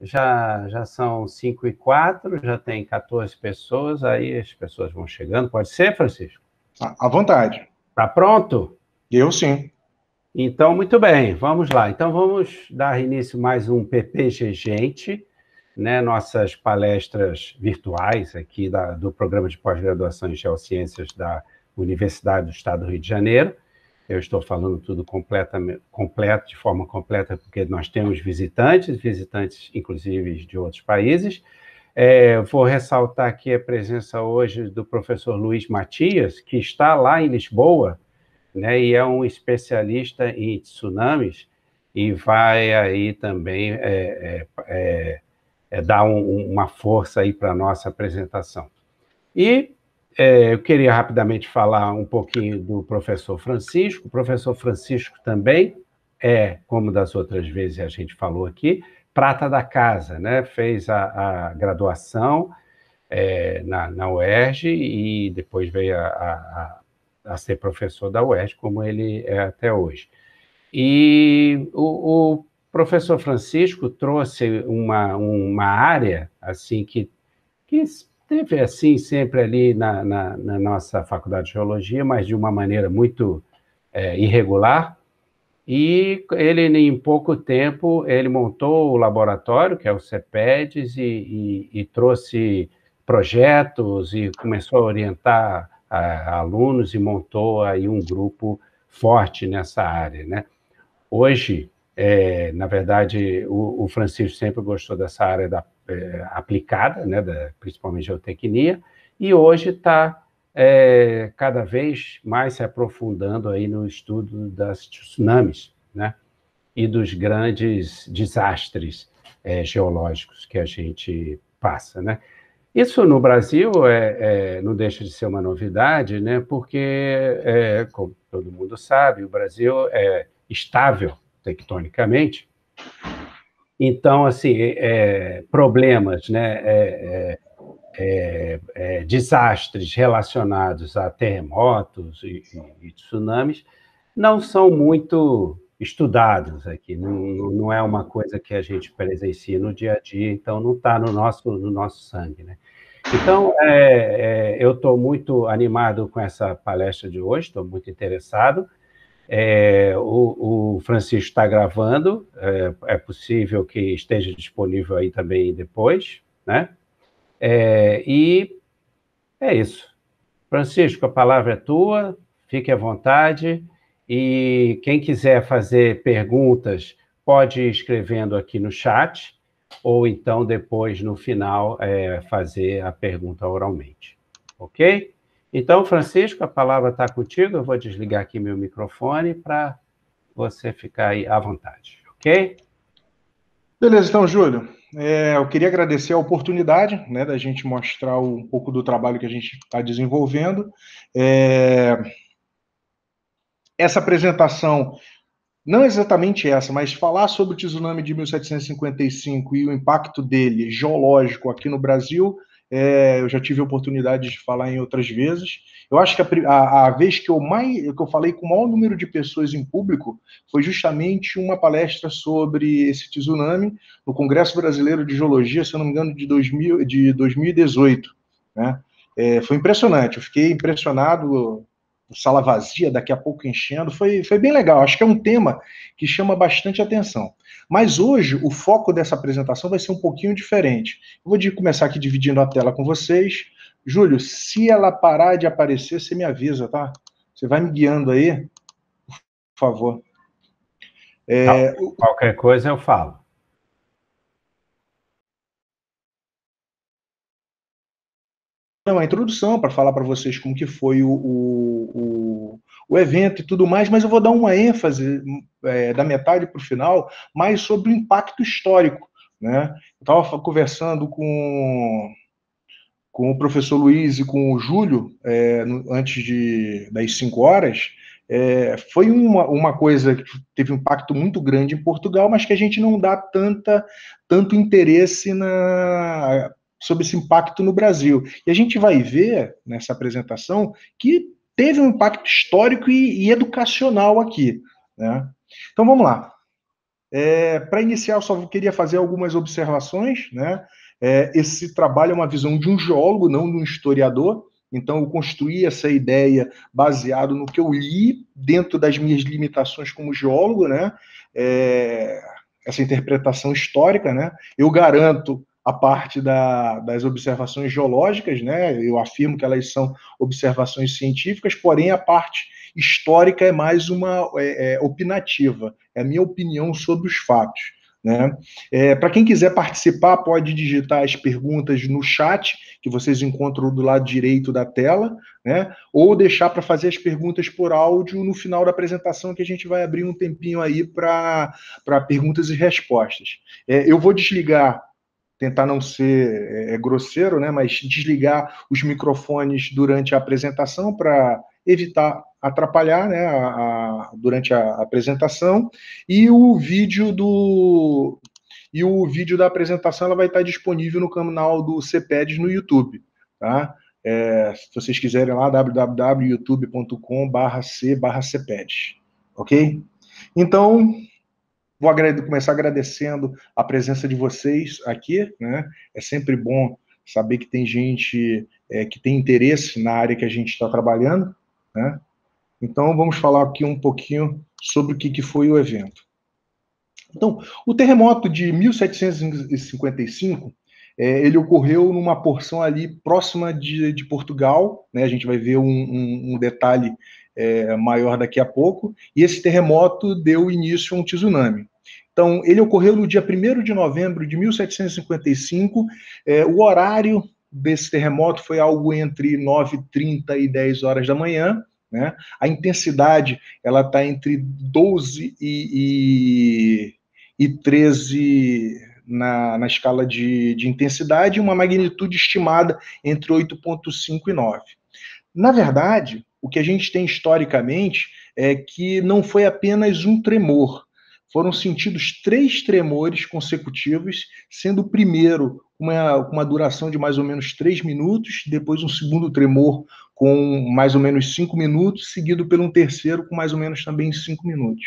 Já são 5h04, já tem 14 pessoas, aí as pessoas vão chegando. Pode ser, Francisco? À vontade. Está pronto? Eu sim. Então, muito bem, vamos lá. Então, vamos dar início a mais um PPG Gente, né? Nossas palestras virtuais aqui do Programa de Pós-Graduação em Geociências da Universidade do Estado do Rio de Janeiro. Eu estou falando tudo completo, de forma completa, porque nós temos visitantes inclusive de outros países. Vou ressaltar aqui a presença hoje do professor Luiz Matias, que está lá em Lisboa, né, e é um especialista em tsunamis, e vai aí também dar uma força aí para a nossa apresentação. E eu queria rapidamente falar um pouquinho do professor Francisco. O professor Francisco também como das outras vezes a gente falou aqui, prata da casa, né? Fez a graduação na UERJ e depois veio a ser professor da UERJ, como ele é até hoje. E o professor Francisco trouxe uma área assim que esteve assim sempre ali na nossa faculdade de geologia, mas de uma maneira muito irregular. E ele, em pouco tempo, ele montou o laboratório, que é o CEPEDES, e trouxe projetos e começou a orientar alunos e montou aí um grupo forte nessa área, né? Hoje, na verdade, o Francisco sempre gostou dessa área aplicada, né, principalmente geotecnia, e hoje está cada vez mais se aprofundando aí no estudo das tsunamis, né, e dos grandes desastres geológicos que a gente passa, né? Isso no Brasil não deixa de ser uma novidade, né? Porque, como todo mundo sabe, o Brasil é estável tectonicamente. Então, assim, problemas, né? Desastres relacionados a terremotos e tsunamis não são muito estudados aqui, não é uma coisa que a gente presencia no dia a dia, então não está no nosso sangue, né? Então, eu estou muito animado com essa palestra de hoje, estou muito interessado. O Francisco está gravando, é possível que esteja disponível aí também depois, né? E é isso. Francisco, a palavra é tua, fique à vontade, e quem quiser fazer perguntas, pode ir escrevendo aqui no chat, ou então depois, no final, fazer a pergunta oralmente. Ok? Então, Francisco, a palavra está contigo, eu vou desligar aqui meu microfone para você ficar aí à vontade, ok? Beleza, então, Júlio. Eu queria agradecer a oportunidade, né, da gente mostrar um pouco do trabalho que a gente está desenvolvendo. Essa apresentação, não exatamente essa, mas falar sobre o tsunami de 1755 e o impacto dele geológico aqui no Brasil, eu já tive a oportunidade de falar em outras vezes. Eu acho que a vez que eu falei com o maior número de pessoas em público foi justamente uma palestra sobre esse tsunami no Congresso Brasileiro de Geologia, se eu não me engano, de 2018. Né? Foi impressionante, eu fiquei impressionado. Sala vazia, daqui a pouco enchendo, foi bem legal. Acho que é um tema que chama bastante atenção. Mas hoje, o foco dessa apresentação vai ser um pouquinho diferente. Eu vou começar aqui dividindo a tela com vocês. Júlio, se ela parar de aparecer, você me avisa, tá? Você vai me guiando aí, por favor. Qualquer coisa eu falo. Uma introdução para falar para vocês como que foi o evento e tudo mais, mas eu vou dar uma ênfase da metade para o final, mais sobre o impacto histórico. Né? Eu estava conversando com o professor Luiz e com o Júlio, antes das 5 horas, foi uma coisa que teve um impacto muito grande em Portugal, mas que a gente não dá tanto interesse sobre esse impacto no Brasil. E a gente vai ver nessa apresentação que teve um impacto histórico e educacional aqui. Né? Então vamos lá. Para iniciar, eu só queria fazer algumas observações, né? Esse trabalho é uma visão de um geólogo, não de um historiador. Então, eu construí essa ideia baseado no que eu li, dentro das minhas limitações como geólogo, né? Essa interpretação histórica, né? Eu garanto a parte das observações geológicas, né? Eu afirmo que elas são observações científicas, porém a parte histórica é mais uma opinativa, é a minha opinião sobre os fatos. Né? Para quem quiser participar, pode digitar as perguntas no chat, que vocês encontram do lado direito da tela, né? Ou deixar para fazer as perguntas por áudio no final da apresentação, que a gente vai abrir um tempinho aí para perguntas e respostas. Eu vou desligar, tentar não ser grosseiro, né? Mas desligar os microfones durante a apresentação para evitar atrapalhar, né, durante a apresentação, e o vídeo da apresentação ela vai estar disponível no canal do CPEDS no YouTube, tá? Se vocês quiserem lá, www.youtube.com/c/cpeds, ok? Então, vou começar agradecendo a presença de vocês aqui, né? É sempre bom saber que tem gente que tem interesse na área que a gente está trabalhando, né? Então, vamos falar aqui um pouquinho sobre o que foi o evento. Então, o terremoto de 1755, ele ocorreu numa porção ali próxima de Portugal, né? A gente vai ver um detalhe maior daqui a pouco, e esse terremoto deu início a um tsunami. Então, ele ocorreu no dia 1º de novembro de 1755, o horário desse terremoto foi algo entre 9h30 e 10 horas da manhã, né? A intensidade ela está entre 12 e 13 na escala de intensidade, e uma magnitude estimada entre 8,5 e 9. Na verdade, o que a gente tem historicamente é que não foi apenas um tremor. Foram sentidos 3 tremores consecutivos, sendo o primeiro uma duração de mais ou menos 3 minutos, depois um segundo tremor com mais ou menos 5 minutos, seguido por um terceiro com mais ou menos também 5 minutos.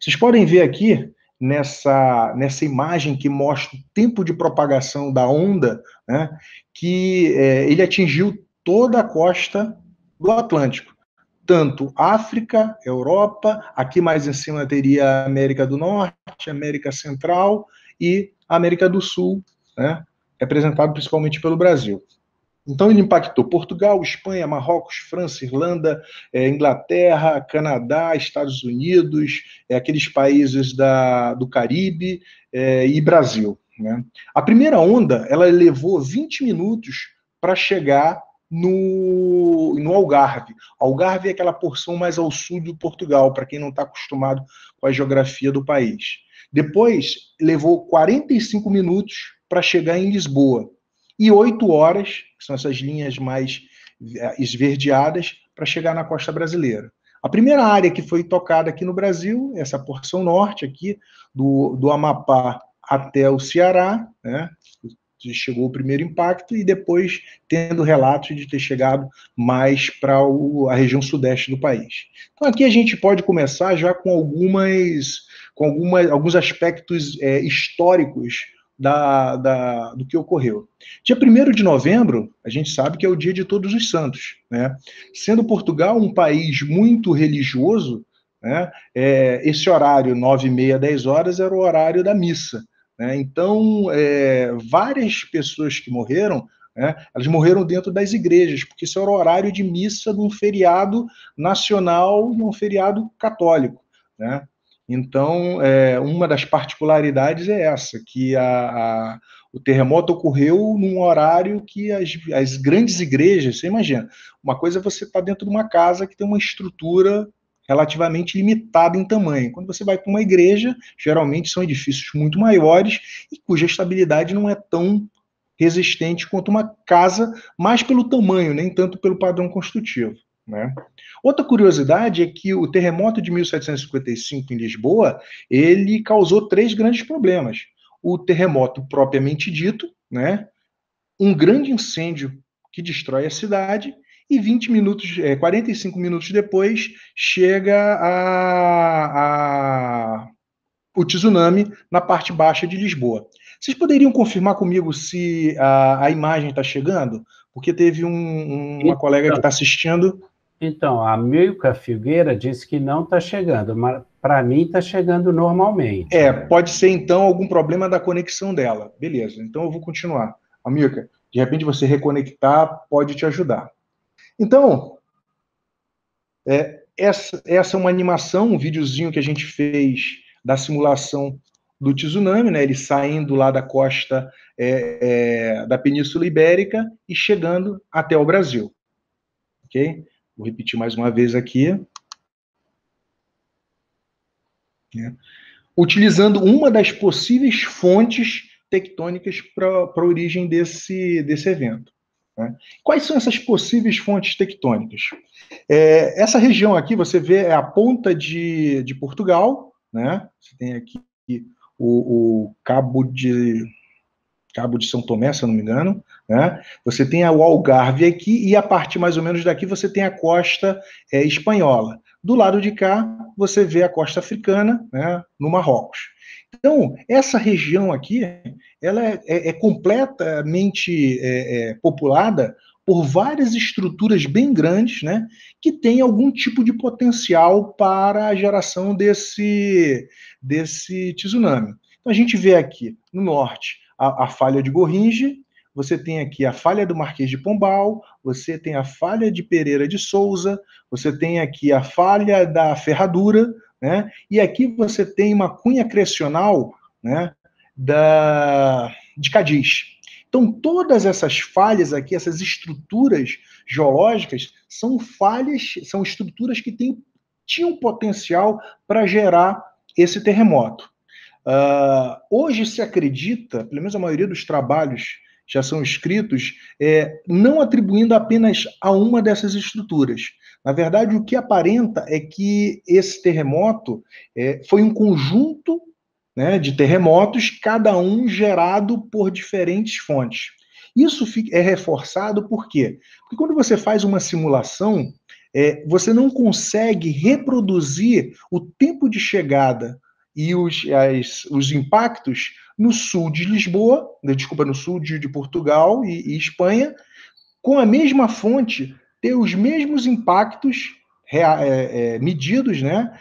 Vocês podem ver aqui, nessa imagem que mostra o tempo de propagação da onda, né, que ele atingiu toda a costa do Atlântico. Tanto África, Europa, aqui mais em cima teria a América do Norte, América Central e América do Sul, né, representado principalmente pelo Brasil. Então ele impactou Portugal, Espanha, Marrocos, França, Irlanda, Inglaterra, Canadá, Estados Unidos, aqueles países do Caribe e Brasil, né? A primeira onda ela levou 20 minutos para chegar no Algarve. Algarve é aquela porção mais ao sul do Portugal, para quem não está acostumado com a geografia do país. Depois levou 45 minutos para chegar em Lisboa. E 8 horas, que são essas linhas mais esverdeadas, para chegar na costa brasileira. A primeira área que foi tocada aqui no Brasil, essa porção norte aqui, do Amapá até o Ceará, né? Chegou o primeiro impacto, e depois tendo relatos de ter chegado mais para a região sudeste do país. Então aqui a gente pode começar já com alguns aspectos históricos do que ocorreu. Dia 1º de novembro, a gente sabe que é o dia de Todos os Santos, né? Sendo Portugal um país muito religioso, né, esse horário, 9h30, 10 horas, era o horário da missa, né? Então, várias pessoas que morreram, né, elas morreram dentro das igrejas, porque esse era o horário de missa de um feriado nacional e um feriado católico, né? Então, uma das particularidades é essa, que o terremoto ocorreu num horário que as grandes igrejas, você imagina, uma coisa é você estar dentro de uma casa que tem uma estrutura relativamente limitada em tamanho. Quando você vai para uma igreja, geralmente são edifícios muito maiores e cuja estabilidade não é tão resistente quanto uma casa, mais pelo tamanho, nem tanto pelo padrão construtivo, né? Outra curiosidade é que o terremoto de 1755 em Lisboa, ele causou 3 grandes problemas. O terremoto propriamente dito, né? Um grande incêndio que destrói a cidade, e 45 minutos depois chega o tsunami na parte baixa de Lisboa. Vocês poderiam confirmar comigo se a imagem está chegando? Porque teve uma colega que está assistindo. Então, a Milka Filgueira disse que não está chegando, mas para mim está chegando normalmente. Pode ser então algum problema da conexão dela. Beleza, então eu vou continuar. Milka, de repente você reconectar pode te ajudar. Então, essa é uma animação, um videozinho que a gente fez da simulação do tsunami, né? Ele saindo lá da costa da Península Ibérica e chegando até o Brasil. Ok? Vou repetir mais uma vez aqui. Utilizando uma das possíveis fontes tectônicas para a origem desse evento. Né? Quais são essas possíveis fontes tectônicas? Essa região aqui, você vê, é a ponta de Portugal, né? Você tem aqui o Cabo de São Tomé, se eu não me engano, né? Você tem o Algarve aqui, e a partir mais ou menos daqui você tem a costa espanhola. Do lado de cá, você vê a costa africana, né, no Marrocos. Então, essa região aqui, ela é completamente populada por várias estruturas bem grandes, né, que têm algum tipo de potencial para a geração desse tsunami. Então, a gente vê aqui, no norte, a falha de Gorringe, você tem aqui a falha do Marquês de Pombal, você tem a falha de Pereira de Souza, você tem aqui a falha da Ferradura, né? E aqui você tem uma cunha crescional, né, de Cádiz. Então, todas essas falhas aqui, essas estruturas geológicas, são falhas, são estruturas que tinham potencial para gerar esse terremoto. Hoje se acredita, pelo menos a maioria dos trabalhos já são escritos, não atribuindo apenas a uma dessas estruturas. Na verdade, o que aparenta é que esse terremoto foi um conjunto, né, de terremotos, cada um gerado por diferentes fontes. Isso é reforçado por quê? Porque quando você faz uma simulação, você não consegue reproduzir o tempo de chegada e os impactos no sul de Lisboa, desculpa, no sul de Portugal e Espanha, com a mesma fonte, ter os mesmos impactos medidos, né?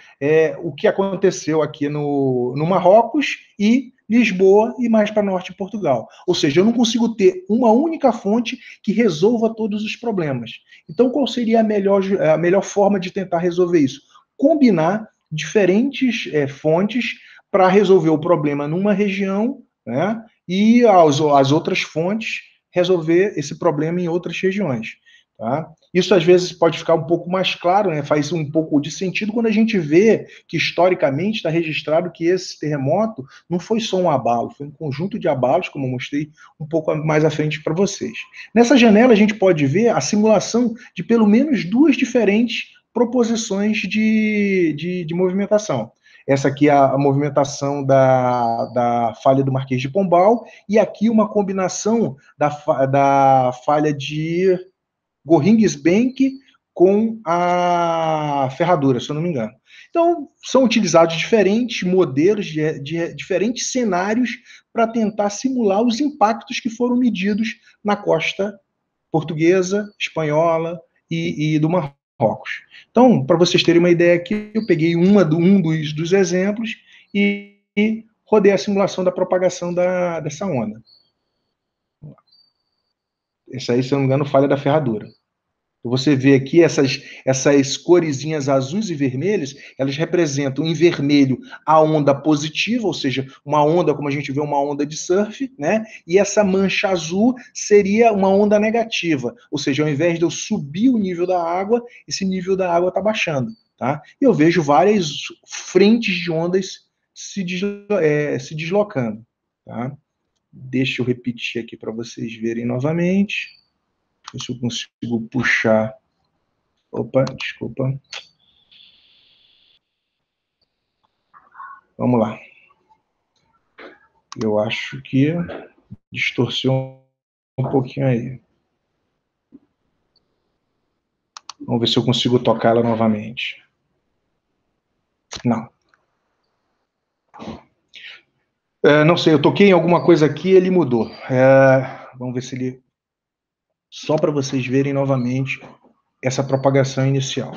O que aconteceu aqui no Marrocos e Lisboa e mais para norte de Portugal. Ou seja, eu não consigo ter uma única fonte que resolva todos os problemas. Então, qual seria a melhor forma de tentar resolver isso? Combinar diferentes fontes para resolver o problema numa região, né? E as outras fontes resolver esse problema em outras regiões. Tá? Isso às vezes pode ficar um pouco mais claro, né? Faz um pouco de sentido quando a gente vê que historicamente está registrado que esse terremoto não foi só um abalo, foi um conjunto de abalos, como eu mostrei um pouco mais à frente para vocês. Nessa janela a gente pode ver a simulação de pelo menos duas diferentes proposições de movimentação. Essa aqui é a movimentação da falha do Marquês de Pombal, e aqui uma combinação da falha de Gorringues-Bank com a Ferradura, se eu não me engano. Então, são utilizados diferentes modelos, de diferentes cenários para tentar simular os impactos que foram medidos na costa portuguesa, espanhola e do Marrocos. Então, para vocês terem uma ideia aqui, eu peguei um dos exemplos e rodei a simulação da propagação dessa onda. Essa aí, se eu não me engano, falha da Ferradura. Você vê aqui essas coresinhas azuis e vermelhas, elas representam em vermelho a onda positiva, ou seja, uma onda, como a gente vê, uma onda de surf, né? E essa mancha azul seria uma onda negativa, ou seja, ao invés de eu subir o nível da água, esse nível da água está baixando, tá? E eu vejo várias frentes de ondas se deslocando, tá? Deixa eu repetir aqui para vocês verem novamente. Ver se eu consigo puxar. Opa, desculpa. Vamos lá. Eu acho que distorceu um pouquinho aí. Vamos ver se eu consigo tocar ela novamente. Não. Não sei, eu toquei em alguma coisa aqui e ele mudou. Vamos ver se ele... Só para vocês verem novamente essa propagação inicial.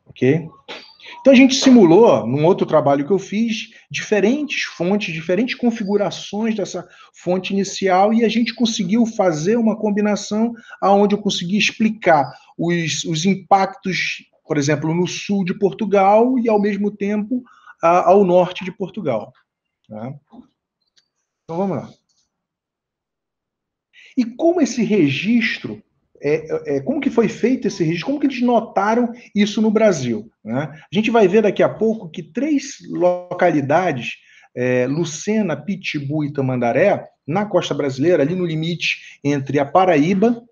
Ok? Então a gente simulou, num outro trabalho que eu fiz, diferentes fontes, diferentes configurações dessa fonte inicial, e a gente conseguiu fazer uma combinação onde eu consegui explicar os impactos, por exemplo, no sul de Portugal e, ao mesmo tempo, ao norte de Portugal. Tá? Então vamos lá. E como esse registro, como que foi feito esse registro, como que eles notaram isso no Brasil? Né? A gente vai ver daqui a pouco que 3 localidades, Lucena, Pitbu e Tamandaré, na costa brasileira, ali no limite entre a Paraíba,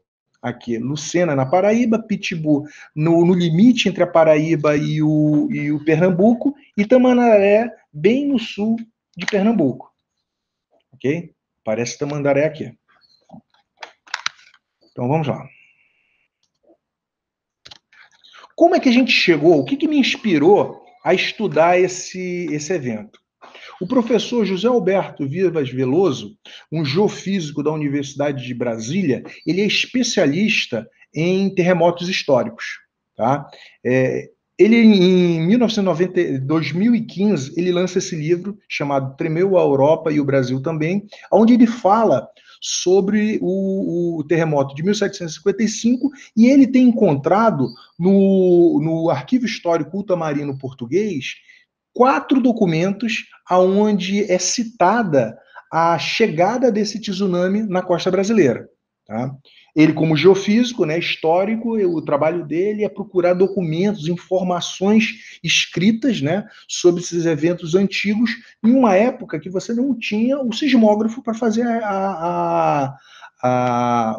aqui, Lucena na Paraíba, Pitbu no limite entre a Paraíba e o Pernambuco, e Tamandaré bem no sul de Pernambuco. Ok? Parece Tamandaré aqui. Então vamos lá. Como é que a gente chegou? O que me inspirou a estudar esse evento? O professor José Alberto Vivas Veloso, um geofísico da Universidade de Brasília, ele é especialista em terremotos históricos. Tá? Ele, em 2015, ele lança esse livro chamado Tremeu a Europa e o Brasil também, onde ele fala sobre o terremoto de 1755, e ele tem encontrado no Arquivo Histórico Ultramarino Português 4 documentos onde é citada a chegada desse tsunami na costa brasileira. Tá? Ele, como geofísico, né, histórico, o trabalho dele é procurar documentos, informações escritas, né, sobre esses eventos antigos, em uma época que você não tinha o sismógrafo para fazer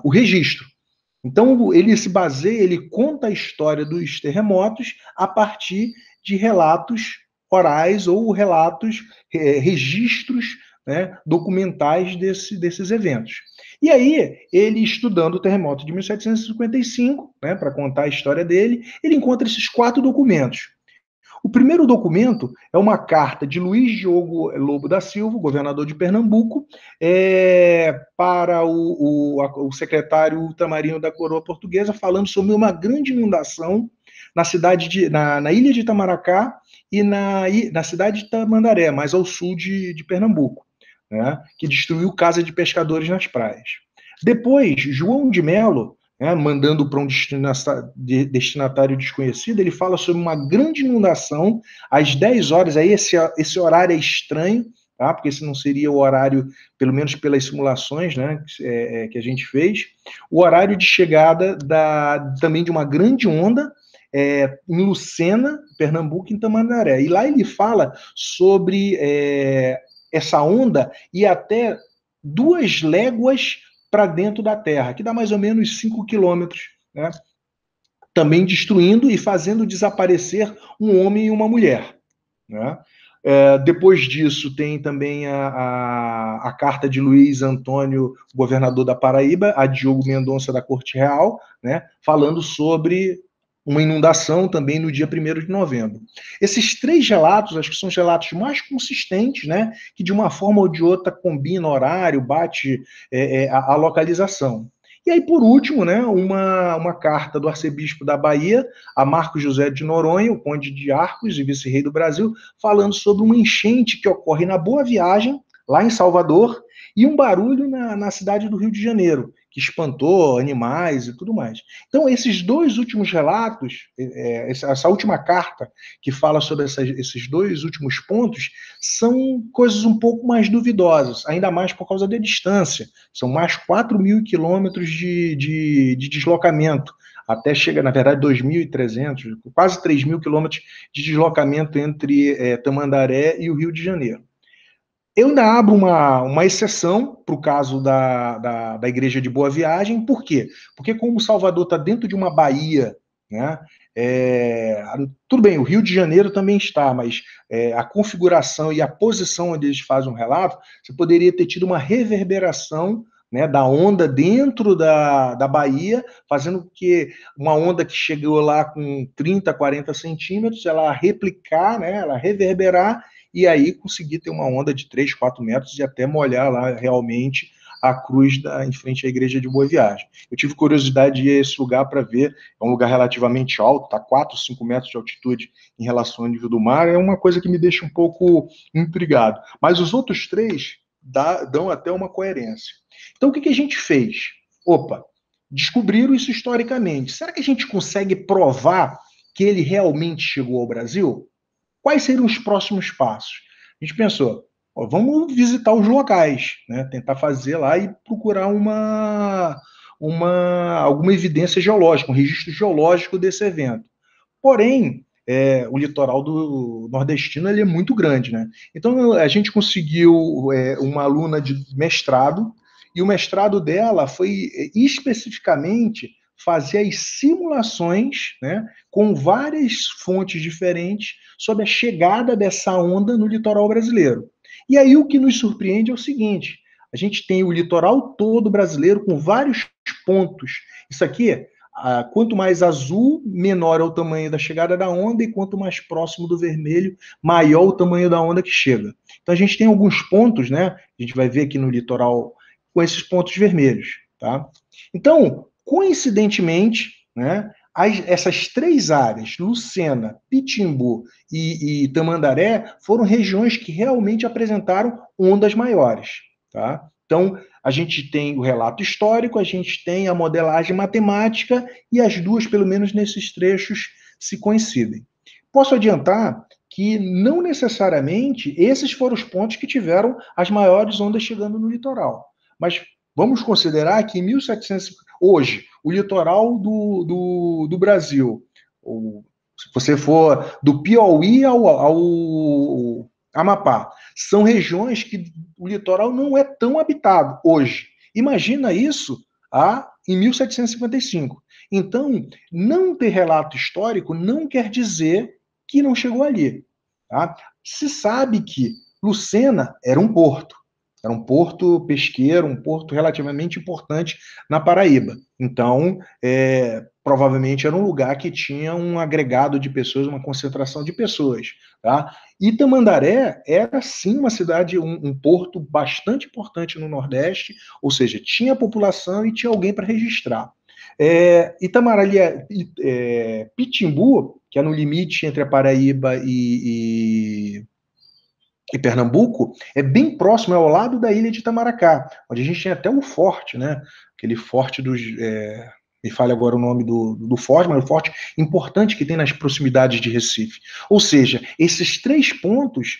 o registro. Então, ele se baseia, ele conta a história dos terremotos a partir de relatos orais ou relatos, registros, né, documentais desses eventos. E aí, ele estudando o terremoto de 1755, né, para contar a história dele, ele encontra esses 4 documentos. O primeiro documento é uma carta de Luiz Diogo Lobo da Silva, governador de Pernambuco, para o secretário ultramarino da coroa portuguesa, falando sobre uma grande inundação na cidade na ilha de Itamaracá e na cidade de Tamandaré, mais ao sul de Pernambuco, né, que destruiu casa de pescadores nas praias. Depois, João de Melo, mandando para um destinatário desconhecido, ele fala sobre uma grande inundação às 10 horas, aí esse horário é estranho, tá? Porque esse não seria o horário, pelo menos pelas simulações, né, que a gente fez, o horário de chegada também de uma grande onda em Lucena, Pernambuco, em Tamandaré. E lá ele fala sobre essa onda e até 2 léguas para dentro da Terra, que dá mais ou menos 5 quilômetros, né? Também destruindo e fazendo desaparecer um homem e uma mulher. Né? Depois disso, tem também a carta de Luiz Antônio, governador da Paraíba, a Diogo Mendonça da Corte Real, né? Falando sobre uma inundação também no dia 1º de novembro. Esses 3 relatos, acho que são os relatos mais consistentes, né, que de uma forma ou de outra combina horário, bate a localização. E aí, por último, né, uma carta do arcebispo da Bahia, a Marcos José de Noronha, o conde de Arcos e vice-rei do Brasil, falando sobre uma enchente que ocorre na Boa Viagem, lá em Salvador, e um barulho na cidade do Rio de Janeiro, que espantou animais e tudo mais. Então, esses 2 últimos relatos, essa última carta que fala sobre esses 2 últimos pontos, são coisas um pouco mais duvidosas, ainda mais por causa da distância. São mais 4.000 quilômetros de deslocamento, até chegar, na verdade, 2.300, quase 3.000 quilômetros de deslocamento entre Tamandaré e o Rio de Janeiro. Eu ainda abro uma exceção para o caso da Igreja de Boa Viagem. Por quê? Porque como Salvador está dentro de uma baía, né, tudo bem, o Rio de Janeiro também está, mas a configuração e a posição onde eles fazem um relato, você poderia ter tido uma reverberação né, da onda dentro da Bahia, fazendo que uma onda que chegou lá com 30, 40 centímetros, ela replicar, né, ela reverberar, e aí conseguir ter uma onda de 3, 4 metros e até molhar lá realmente a cruz em frente à igreja de Boa Viagem. Eu tive curiosidade de ir a esse lugar para ver, é um lugar relativamente alto, está 4, 5 metros de altitude em relação ao nível do mar, é uma coisa que me deixa um pouco intrigado. Mas os outros três dão até uma coerência. Então, o que a gente fez? Opa, descobriram isso historicamente. Será que a gente consegue provar que ele realmente chegou ao Brasil? Quais seriam os próximos passos? A gente pensou, ó, vamos visitar os locais, né? Tentar fazer lá e procurar alguma evidência geológica, um registro geológico desse evento. Porém, o litoral do nordestino ele é muito grande, né? Então a gente conseguiu uma aluna de mestrado, e o mestrado dela foi especificamente fazer as simulações, né, com várias fontes diferentes sobre a chegada dessa onda no litoral brasileiro. E aí o que nos surpreende é o seguinte: a gente tem o litoral todo brasileiro com vários pontos. Isso aqui, quanto mais azul, menor é o tamanho da chegada da onda, e quanto mais próximo do vermelho, maior o tamanho da onda que chega. Então a gente tem alguns pontos, né? A gente vai ver aqui no litoral com esses pontos vermelhos, tá? Então, coincidentemente, né, essas três áreas, Lucena, Pitimbu e Tamandaré, foram regiões que realmente apresentaram ondas maiores, tá? Então, a gente tem o relato histórico, a gente tem a modelagem matemática, e as duas, pelo menos nesses trechos, se coincidem. Posso adiantar que não necessariamente esses foram os pontos que tiveram as maiores ondas chegando no litoral. Mas vamos considerar que em 1700, hoje, o litoral do Brasil, se você for do Piauí ao Amapá, são regiões que o litoral não é tão habitado hoje. Imagina isso em 1755. Então, não ter relato histórico não quer dizer que não chegou ali. Tá? Se sabe que Lucena era um porto pesqueiro, um porto relativamente importante na Paraíba. Então, provavelmente era um lugar que tinha um agregado de pessoas, uma concentração de pessoas. Tá? Itamandaré era, sim, uma cidade, um porto bastante importante no Nordeste, ou seja, tinha população e tinha alguém para registrar. Pitimbu, que é no limite entre a Paraíba e Pernambuco, é bem próximo, é ao lado da ilha de Itamaracá, onde a gente tem até um forte, né? Aquele forte dos. Me falha agora o nome do forte, mas o forte importante que tem nas proximidades de Recife. Ou seja, esses três pontos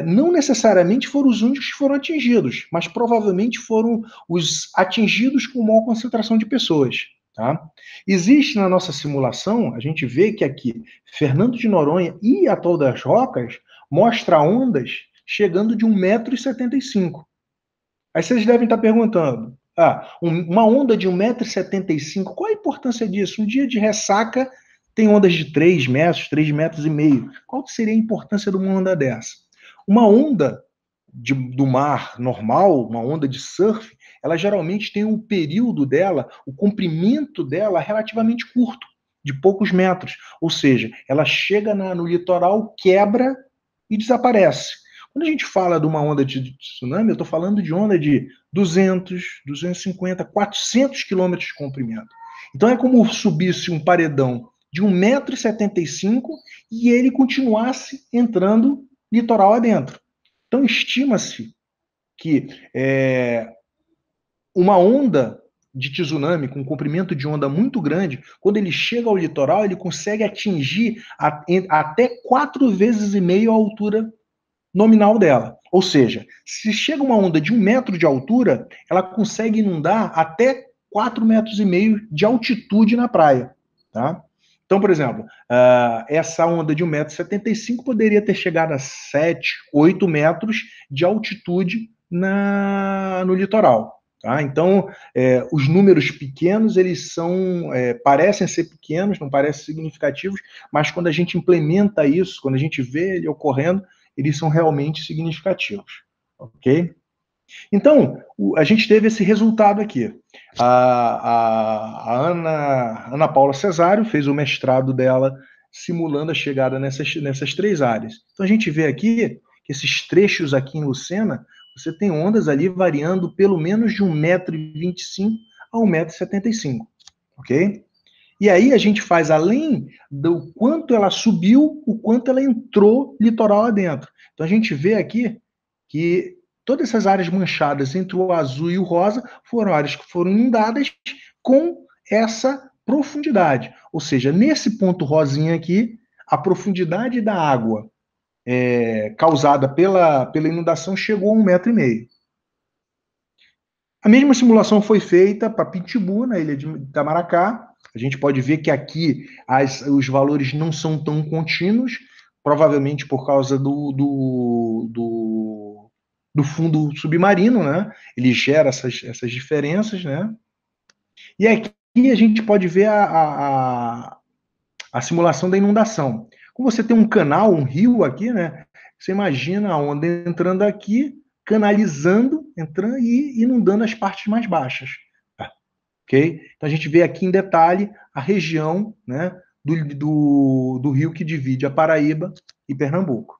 não necessariamente foram os únicos que foram atingidos, mas provavelmente foram os atingidos com maior concentração de pessoas. Tá? Existe na nossa simulação, a gente vê que aqui, Fernando de Noronha e Atol das Rocas mostra ondas chegando de 1,75 m. Aí vocês devem estar perguntando, uma onda de 1,75 m, qual a importância disso? Um dia de ressaca tem ondas de 3 metros, 3,5 metros. Qual seria a importância de uma onda dessa? Uma onda do mar normal, uma onda de surf, ela geralmente tem um período dela, o comprimento dela relativamente curto, de poucos metros. Ou seja, ela chega no litoral, quebra e desaparece. Quando a gente fala de uma onda de tsunami, eu estou falando de onda de 200, 250, 400 quilômetros de comprimento. Então é como subisse um paredão de 1,75 m e ele continuasse entrando litoral adentro. Então estima-se que uma onda de tsunami com comprimento de onda muito grande, quando ele chega ao litoral, ele consegue atingir até 4,5 vezes a altura nominal dela. Ou seja, se chega uma onda de 1 metro de altura, ela consegue inundar até 4,5 metros de altitude na praia. Tá? Então, por exemplo, essa onda de 1,75 m poderia ter chegado a 7, 8 metros de altitude no litoral. Tá? Então, os números pequenos, eles parecem ser pequenos, não parecem significativos, mas quando a gente implementa isso, quando a gente vê ele ocorrendo, eles são realmente significativos, ok? Então, a gente teve esse resultado aqui. A Ana Paula Cesário fez o mestrado dela simulando a chegada nessas três áreas. Então, a gente vê aqui que esses trechos aqui em Lucena, você tem ondas ali variando pelo menos de 1,25 m a 1,75 m, ok? E aí a gente faz, além do quanto ela subiu, o quanto ela entrou litoral adentro. Então a gente vê aqui que todas essas áreas manchadas entre o azul e o rosa foram áreas que foram inundadas com essa profundidade. Ou seja, nesse ponto rosinha aqui, a profundidade da água causada pela inundação chegou a 1,5 m. A mesma simulação foi feita para Pitbull, na ilha de Itamaracá. A gente pode ver que aqui os valores não são tão contínuos, provavelmente por causa do fundo submarino, né? Ele gera essas diferenças, né? E aqui a gente pode ver a simulação da inundação. Como você tem um canal, um rio aqui, né? Você imagina a onda entrando aqui, canalizando, entrando e inundando as partes mais baixas. Ok? Então a gente vê aqui em detalhe a região, né, do rio que divide a Paraíba e Pernambuco.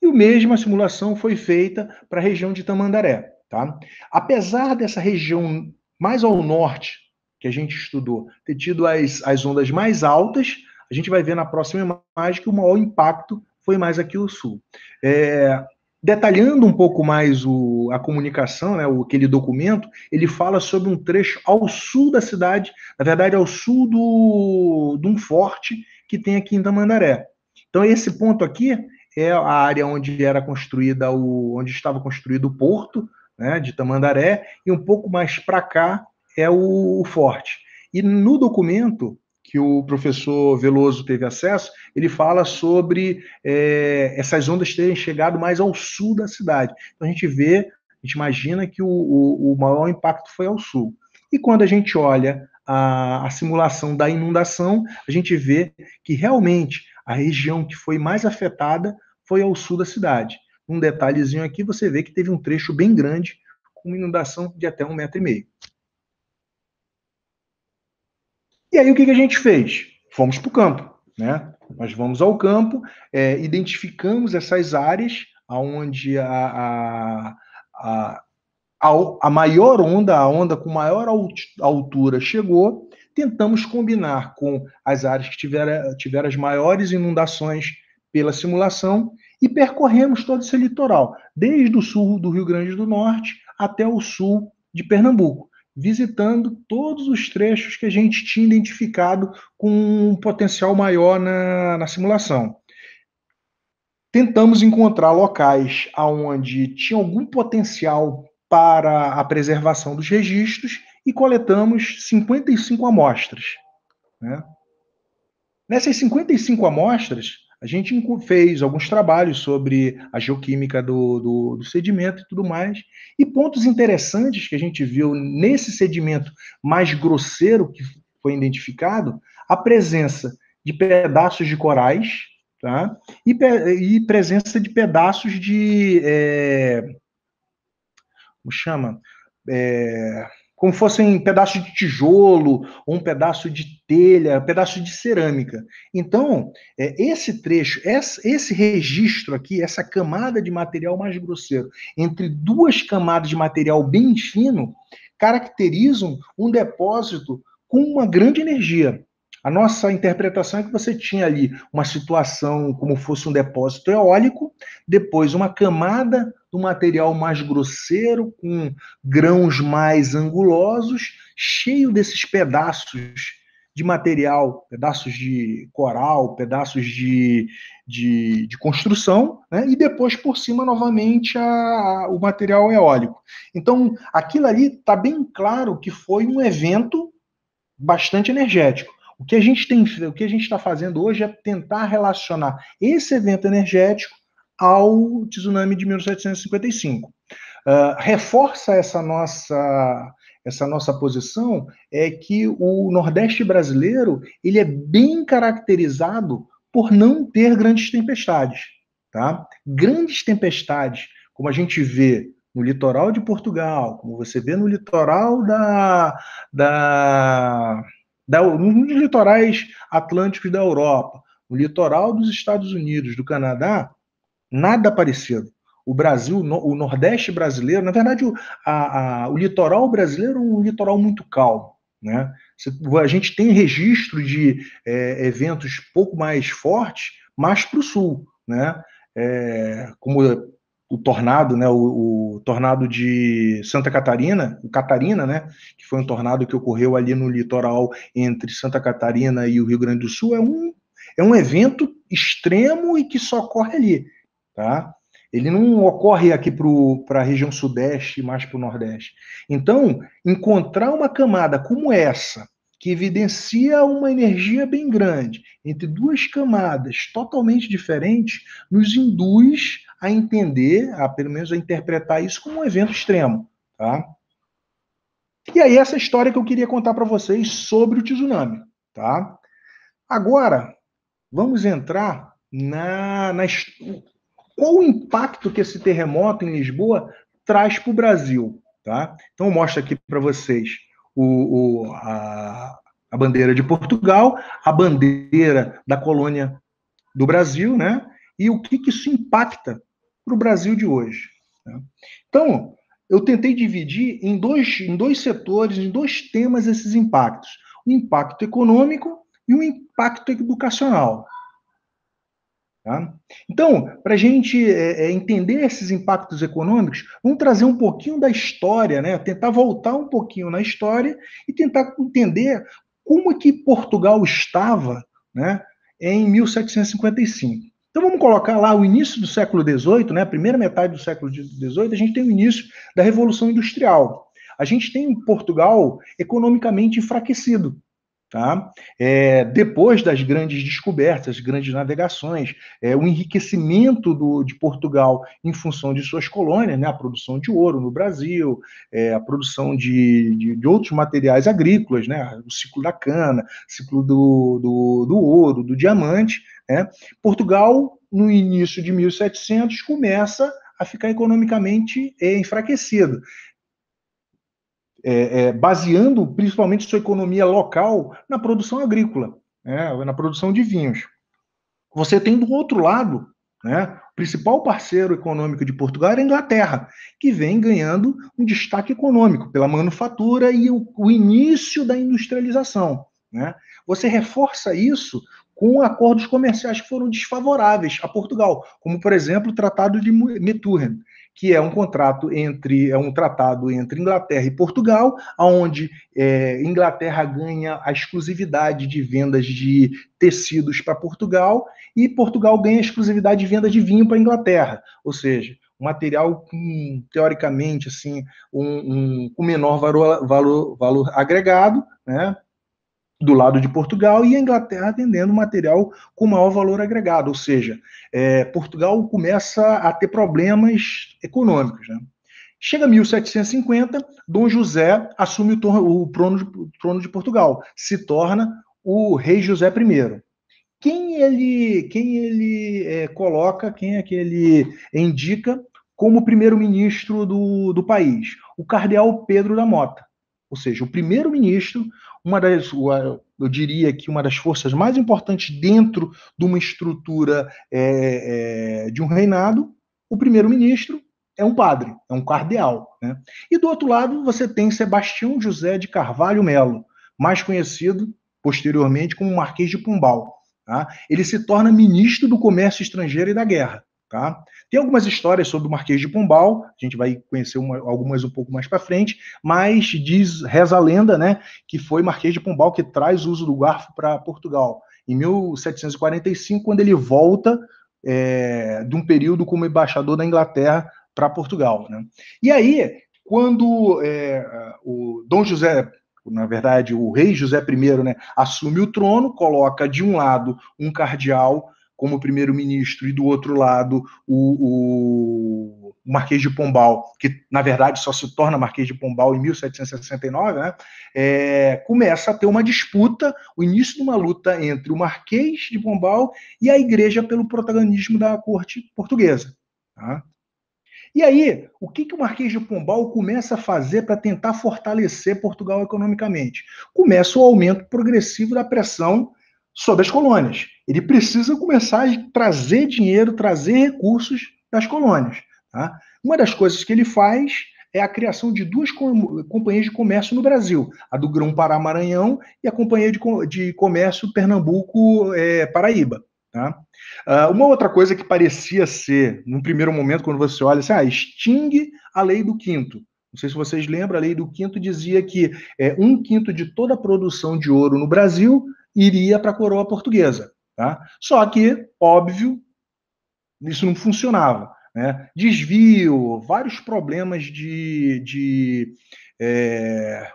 E a mesma simulação foi feita para a região de Tamandaré. Tá? Apesar dessa região mais ao norte, que a gente estudou, ter tido as ondas mais altas, a gente vai ver na próxima imagem que o maior impacto foi mais aqui ao sul. Detalhando um pouco mais a comunicação, né, aquele documento, ele fala sobre um trecho ao sul da cidade, na verdade, ao sul de um forte que tem aqui em Tamandaré. Então, esse ponto aqui é a área onde onde estava construído o porto, né, de Tamandaré, e um pouco mais para cá é o forte. E no documento que o professor Veloso teve acesso, ele fala sobre essas ondas terem chegado mais ao sul da cidade. Então a gente imagina que o maior impacto foi ao sul. E quando a gente olha a simulação da inundação, a gente vê que realmente a região que foi mais afetada foi ao sul da cidade. Um detalhezinho aqui, você vê que teve um trecho bem grande, com uma inundação de até 1,5 m. E aí o que a gente fez? Fomos para o campo, né? Nós vamos ao campo, identificamos essas áreas onde a maior onda, a onda com maior altura chegou, tentamos combinar com as áreas que tiveram as maiores inundações pela simulação e percorremos todo esse litoral, desde o sul do Rio Grande do Norte até o sul de Pernambuco, visitando todos os trechos que a gente tinha identificado com um potencial maior na simulação. Tentamos encontrar locais onde tinha algum potencial para a preservação dos registros e coletamos 55 amostras. Né? Nessas 55 amostras, a gente fez alguns trabalhos sobre a geoquímica do sedimento e tudo mais. E pontos interessantes que a gente viu nesse sedimento mais grosseiro que foi identificado, a presença de pedaços de corais, tá? E presença de pedaços de... como chama? Como fossem pedaços de tijolo, ou um pedaço de telha, pedaço de cerâmica. Então, esse trecho, esse registro aqui, essa camada de material mais grosseiro, entre duas camadas de material bem fino, caracterizam um depósito com uma grande energia. A nossa interpretação é que você tinha ali uma situação como fosse um depósito eólico, depois uma camada do material mais grosseiro, com grãos mais angulosos, cheio desses pedaços de material, pedaços de coral, pedaços de construção, né? E depois por cima novamente o material eólico. Então, aquilo ali está bem claro que foi um evento bastante energético. O que a gente está fazendo hoje é tentar relacionar esse evento energético ao tsunami de 1755. Reforça essa nossa posição é que o Nordeste brasileiro ele é bem caracterizado por não ter grandes tempestades. Tá? Grandes tempestades, como a gente vê no litoral de Portugal, como você vê no litoral nos litorais atlânticos da Europa, no litoral dos Estados Unidos, do Canadá, nada parecido. O Brasil, o Nordeste brasileiro, na verdade, o litoral brasileiro é um litoral muito calmo, né? A gente tem registro de eventos pouco mais fortes, mais para o sul, né? Como o tornado, né? O tornado de Santa Catarina, o Catarina, né? Que foi um tornado que ocorreu ali no litoral entre Santa Catarina e o Rio Grande do Sul, é um evento extremo e que só ocorre ali, tá? Ele não ocorre aqui para a região sudeste, mais para o nordeste. Então, encontrar uma camada como essa, que evidencia uma energia bem grande, entre duas camadas totalmente diferentes, nos induz a entender, pelo menos a interpretar isso como um evento extremo. Tá? E aí, essa história que eu queria contar para vocês sobre o tsunami. Tá? Agora, vamos entrar qual o impacto que esse terremoto em Lisboa traz para o Brasil. Tá? Então, eu mostro aqui para vocês a bandeira de Portugal, a bandeira da colônia do Brasil, né? E o que isso impacta para o Brasil de hoje. Tá? Então, eu tentei dividir em dois setores, em dois temas, esses impactos. O impacto econômico e o impacto educacional. Tá? Então, para a gente entender esses impactos econômicos, vamos trazer um pouquinho da história, né? Tentar voltar um pouquinho na história e tentar entender como que Portugal estava, né, em 1755. Então vamos colocar lá o início do século XVIII, né, a primeira metade do século XVIII, a gente tem o início da Revolução Industrial. A gente tem Portugal economicamente enfraquecido. Tá? Depois das grandes descobertas, grandes navegações, o enriquecimento de Portugal em função de suas colônias, né? A produção de ouro no Brasil, a produção de outros materiais agrícolas, né? O ciclo da cana, o ciclo do ouro, do diamante. Né? Portugal, no início de 1700, começa a ficar economicamente enfraquecido. Baseando principalmente sua economia local na produção agrícola, né, na produção de vinhos. Você tem do outro lado, né, o principal parceiro econômico de Portugal era a Inglaterra, que vem ganhando um destaque econômico pela manufatura e o início da industrialização. Né? Você reforça isso com acordos comerciais que foram desfavoráveis a Portugal, como, por exemplo, o Tratado de Methuen, que é um tratado entre Inglaterra e Portugal, onde Inglaterra ganha a exclusividade de vendas de tecidos para Portugal e Portugal ganha a exclusividade de venda de vinho para a Inglaterra. Ou seja, um material teoricamente assim, com menor valor agregado, né? Do lado de Portugal, e a Inglaterra vendendo material com maior valor agregado, ou seja, Portugal começa a ter problemas econômicos. Né? Chega 1750, Dom José assume o trono de Portugal, se torna o rei José I. Quem ele coloca, quem é que ele indica como primeiro-ministro do país? O cardeal Pedro da Mota. Ou seja, o primeiro-ministro, eu diria que uma das forças mais importantes dentro de uma estrutura de um reinado, o primeiro-ministro é um padre, é um cardeal. Né? E do outro lado, você tem Sebastião José de Carvalho Melo, mais conhecido posteriormente como Marquês de Pombal. Tá? Ele se torna ministro do Comércio Estrangeiro e da Guerra. Tá? Tem algumas histórias sobre o Marquês de Pombal, a gente vai conhecer algumas um pouco mais para frente, mas reza a lenda, né, que foi Marquês de Pombal que traz o uso do garfo para Portugal. Em 1745, quando ele volta de um período como embaixador da Inglaterra para Portugal. Né? E aí, quando o Dom José, na verdade, o rei José I, né, assume o trono, coloca de um lado um cardeal como primeiro-ministro e do outro lado o Marquês de Pombal, que na verdade só se torna Marquês de Pombal em 1769, né, começa a ter uma disputa, o início de uma luta entre o Marquês de Pombal e a igreja pelo protagonismo da corte portuguesa. Tá? E aí, o que o Marquês de Pombal começa a fazer para tentar fortalecer Portugal economicamente? Começa o aumento progressivo da pressão sobre as colônias. Ele precisa começar a trazer dinheiro, trazer recursos das colônias. Tá? Uma das coisas que ele faz é a criação de duas companhias de comércio no Brasil, a do Grão-Pará-Maranhão e a Companhia de Comércio Pernambuco-Paraíba. Tá? Uma outra coisa que parecia ser, num primeiro momento, quando você olha, assim, extingue a lei do quinto. Não sei se vocês lembram, a lei do quinto dizia que 1/5 de toda a produção de ouro no Brasil iria para a coroa portuguesa. Tá? Só que, óbvio, isso não funcionava. Né? Desvio, vários problemas de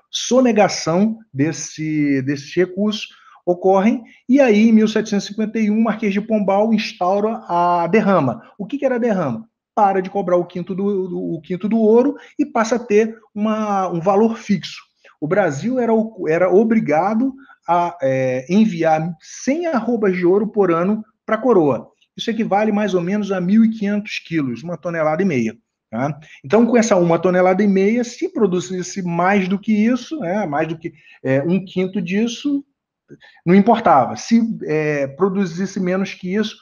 sonegação desses recursos ocorrem, e aí, em 1751, o Marquês de Pombal instaura a derrama. O que era a derrama? Para de cobrar o quinto do ouro e passa a ter um valor fixo. O Brasil era obrigado a enviar 100 arrobas de ouro por ano para a coroa. Isso equivale mais ou menos a 1.500 quilos, 1,5 toneladas. Tá? Então, com essa 1,5 toneladas, se produzisse mais do que isso, mais do que 1/5 disso, não importava. Se produzisse menos que isso,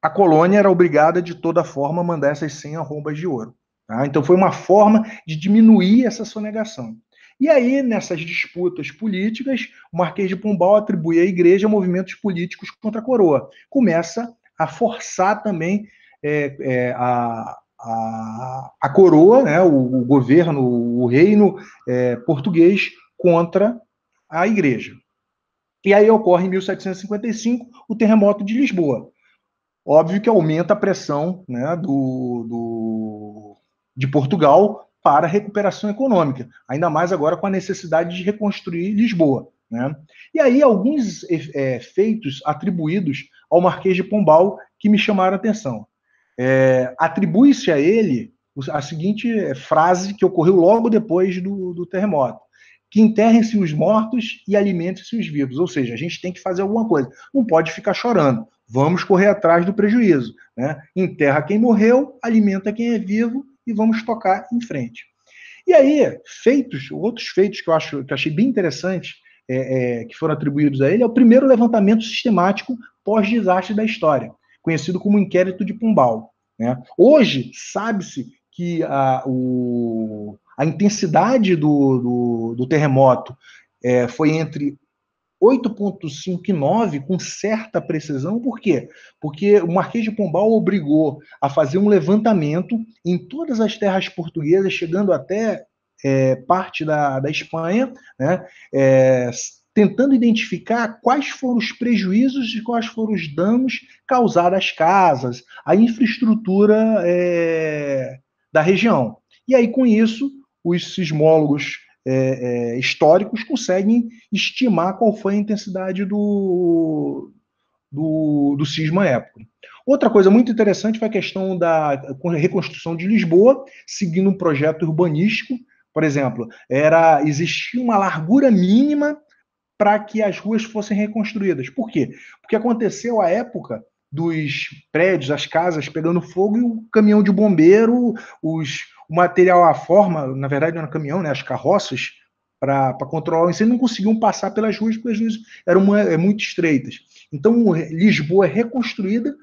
a colônia era obrigada, de toda forma, a mandar essas 100 arrombas de ouro. Tá? Então, foi uma forma de diminuir essa sonegação. E aí, nessas disputas políticas, o Marquês de Pombal atribui à igreja movimentos políticos contra a coroa. Começa a forçar também a coroa, né, o governo, o reino português contra a igreja. E aí ocorre, em 1755, o terremoto de Lisboa. Óbvio que aumenta a pressão, né, de Portugal para a recuperação econômica, ainda mais agora com a necessidade de reconstruir Lisboa. Né? E aí alguns feitos atribuídos ao Marquês de Pombal que me chamaram a atenção. Atribui-se a ele a seguinte frase que ocorreu logo depois do terremoto: que enterrem-se os mortos e alimentem-se os vivos. Ou seja, a gente tem que fazer alguma coisa. Não pode ficar chorando. Vamos correr atrás do prejuízo. Né? Enterra quem morreu, alimenta quem é vivo e vamos tocar em frente. E aí, outros feitos que eu achei bem interessantes, que foram atribuídos a ele, é o primeiro levantamento sistemático pós-desastre da história, conhecido como Inquérito de Pombal. Né? Hoje, sabe-se que a intensidade do terremoto foi entre 8,5 e 9, com certa precisão. Por quê? Porque o Marquês de Pombal obrigou a fazer um levantamento em todas as terras portuguesas, chegando até parte da Espanha, né? Tentando identificar quais foram os prejuízos e quais foram os danos causados às casas, à infraestrutura da região. E aí, com isso, os sismólogos históricos conseguem estimar qual foi a intensidade do sismo à época. Outra coisa muito interessante foi a questão da reconstrução de Lisboa, seguindo um projeto urbanístico. Por exemplo, existia uma largura mínima para que as ruas fossem reconstruídas. Por quê? Porque aconteceu a época dos prédios, as casas pegando fogo, e o caminhão de bombeiro, o material à forma, na verdade não era caminhão, né, as carroças, para controlar o incêndio, não conseguiam passar pelas ruas, porque as ruas eram muito estreitas. Então, Lisboa é reconstruída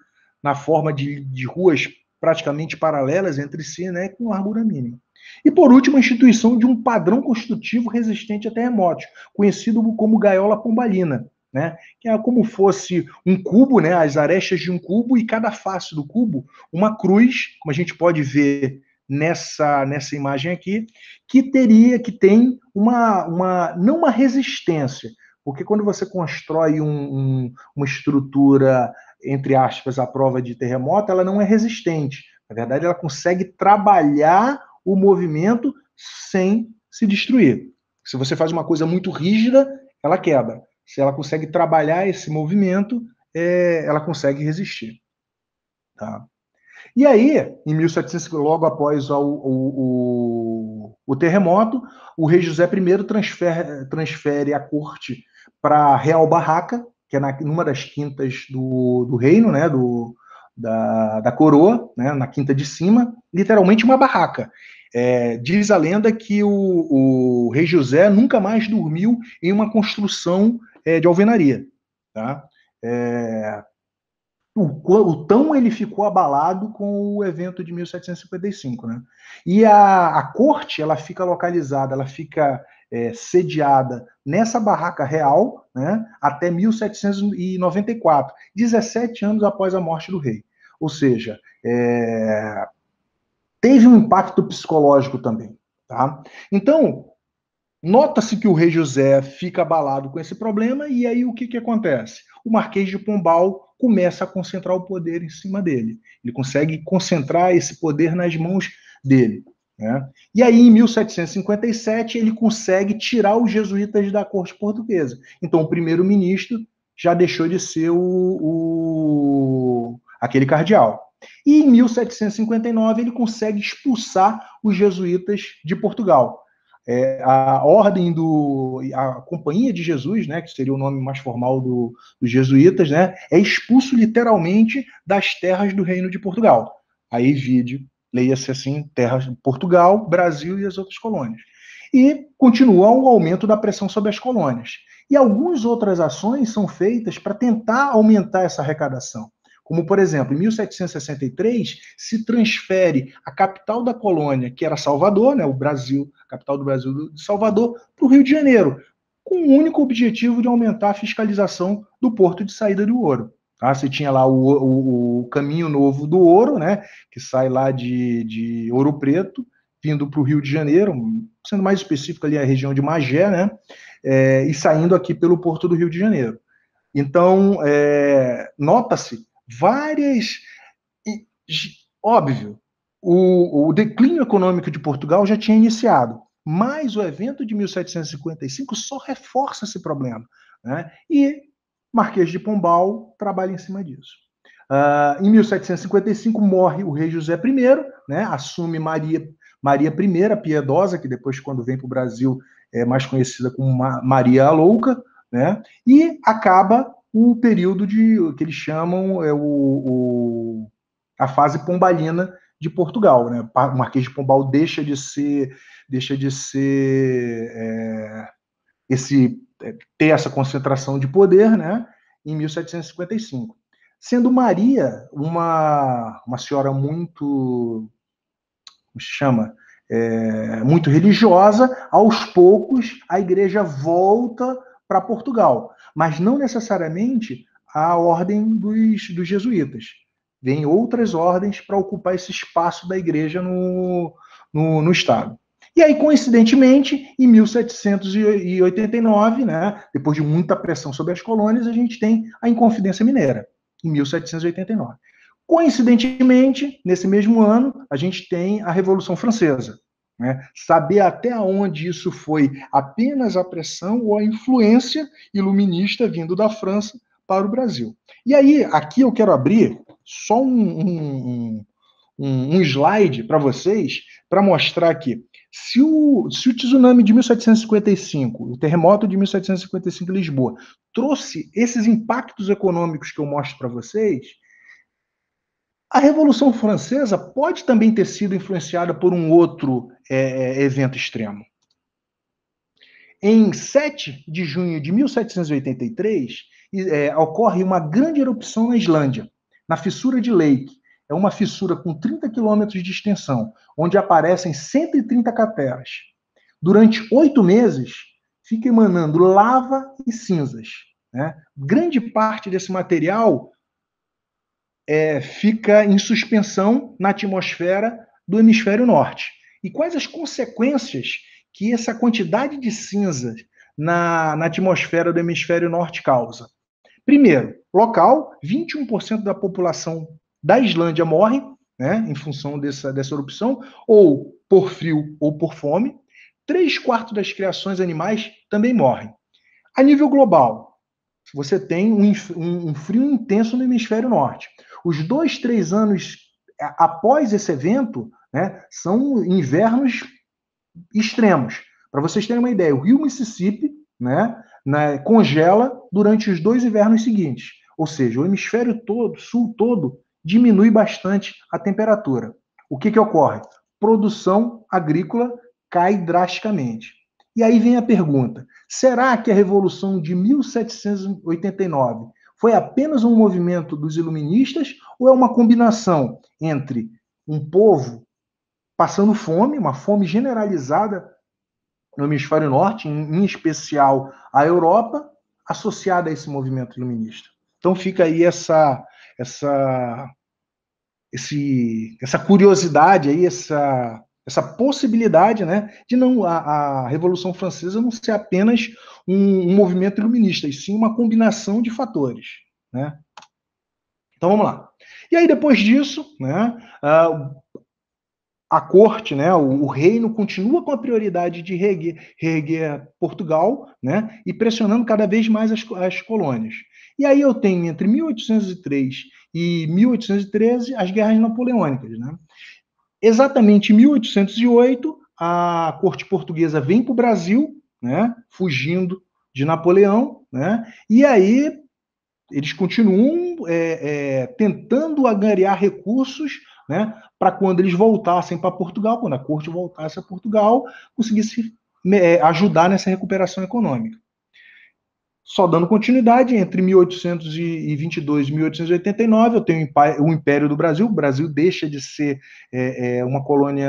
na forma de ruas praticamente paralelas entre si, né, com largura mínima. E, por último, a instituição de um padrão construtivo resistente a terremotos, conhecido como gaiola pombalina, né? Que é como fosse um cubo, né? As arestas de um cubo, e cada face do cubo uma cruz, como a gente pode ver nessa imagem aqui, que tem não uma resistência, porque quando você constrói uma estrutura, entre aspas, à prova de terremoto, ela não é resistente. Na verdade, ela consegue trabalhar o movimento sem se destruir. Se você faz uma coisa muito rígida, ela quebra. Se ela consegue trabalhar esse movimento, ela consegue resistir. Tá? E aí, em 1750, logo após o terremoto, o rei José I transfere a corte para Real Barraca, que é numa das quintas do reino, né, do da coroa, né, na quinta de cima, literalmente uma barraca. Diz a lenda que o rei José nunca mais dormiu em uma construção de alvenaria. Tá? O tão ele ficou abalado com o evento de 1755. Né? E a corte ela fica localizada, ela fica sediada nessa barraca real, né, até 1794, 17 anos após a morte do rei. Ou seja, teve um impacto psicológico também. Tá? Então, nota-se que o rei José fica abalado com esse problema, e aí o que acontece? O Marquês de Pombal começa a concentrar o poder em cima dele. Ele consegue concentrar esse poder nas mãos dele. Né? E aí, em 1757, ele consegue tirar os jesuítas da corte portuguesa. Então, o primeiro-ministro já deixou de ser aquele cardeal. E em 1759, ele consegue expulsar os jesuítas de Portugal. A Companhia de Jesus, né, que seria o nome mais formal dos jesuítas, né, é expulso literalmente das terras do Reino de Portugal. Aí leia-se assim, terras de Portugal, Brasil e as outras colônias. E continua o aumento da pressão sobre as colônias. E algumas outras ações são feitas para tentar aumentar essa arrecadação. Como, por exemplo, em 1763, se transfere a capital da colônia, que era Salvador, né, o Brasil, a capital do Brasil, de Salvador, para o Rio de Janeiro, com o único objetivo de aumentar a fiscalização do porto de saída do ouro. Tá? Você tinha lá o caminho novo do ouro, né, que sai lá de Ouro Preto, vindo para o Rio de Janeiro, sendo mais específico ali a região de Magé, né, e saindo aqui pelo porto do Rio de Janeiro. Então, nota-se várias... Óbvio, o declínio econômico de Portugal já tinha iniciado, mas o evento de 1755 só reforça esse problema. Né? E Marquês de Pombal trabalha em cima disso. Em 1755 morre o rei José I, né? Assume Maria I, a Piedosa, que depois, quando vem para o Brasil, é mais conhecida como Maria a Louca, né? E acaba o período que eles chamam a fase pombalina de Portugal. Né? O Marquês de Pombal deixa de ser ter essa concentração de poder, né, em 1755. Sendo Maria uma senhora muito, como se chama, muito religiosa, aos poucos a igreja volta para Portugal, mas não necessariamente a ordem dos jesuítas. Vêm outras ordens para ocupar esse espaço da igreja no Estado. E aí, coincidentemente, em 1789, né, depois de muita pressão sobre as colônias, a gente tem a Inconfidência Mineira, em 1789. Coincidentemente, nesse mesmo ano, a gente tem a Revolução Francesa. Né? Saber até onde isso foi apenas a pressão ou a influência iluminista vindo da França para o Brasil. E aí, aqui eu quero abrir só um slide para vocês, para mostrar que se o tsunami de 1755, o terremoto de 1755 em Lisboa, trouxe esses impactos econômicos que eu mostro para vocês, a Revolução Francesa pode também ter sido influenciada por um outro evento extremo. Em 7 de junho de 1783, ocorre uma grande erupção na Islândia, na fissura de Lake. É uma fissura com 30 quilômetros de extensão, onde aparecem 130 crateras. Durante 8 meses, fica emanando lava e cinzas. Né? Grande parte desse material fica em suspensão na atmosfera do hemisfério norte. E quais as consequências que essa quantidade de cinzas na atmosfera do hemisfério norte causa? Primeiro, local, 21% da população da Islândia morre, né, em função dessa erupção, ou por frio ou por fome. 3/4 das criações animais também morrem. A nível global, você tem um frio intenso no hemisfério norte. Os 2-3 anos após esse evento, né, são invernos extremos. Para vocês terem uma ideia, o rio Mississippi, né, congela durante os 2 invernos seguintes. Ou seja, o hemisfério todo, sul todo, diminui bastante a temperatura. O que ocorre? Produção agrícola cai drasticamente. E aí vem a pergunta: será que a Revolução de 1789 foi apenas um movimento dos iluministas ou é uma combinação entre um povo passando fome, uma fome generalizada no hemisfério norte, em especial a Europa, associada a esse movimento iluminista? Então fica aí essa curiosidade aí, essa possibilidade, né, de não a Revolução Francesa não ser apenas um movimento iluminista, e sim uma combinação de fatores, né? Então vamos lá. E aí depois disso, né, a corte, né, o reino continua com a prioridade de reerguer Portugal, né, e pressionando cada vez mais as colônias. E aí eu tenho entre 1803 e 1813 as guerras napoleônicas, né? Exatamente em 1808 a corte portuguesa vem para o Brasil, né, fugindo de Napoleão, né? E aí eles continuam tentando angariar recursos, né, para quando eles voltassem para Portugal, quando a corte voltasse a Portugal, conseguisse ajudar nessa recuperação econômica. Só dando continuidade, entre 1822 e 1889, eu tenho o Império do Brasil. O Brasil deixa de ser uma colônia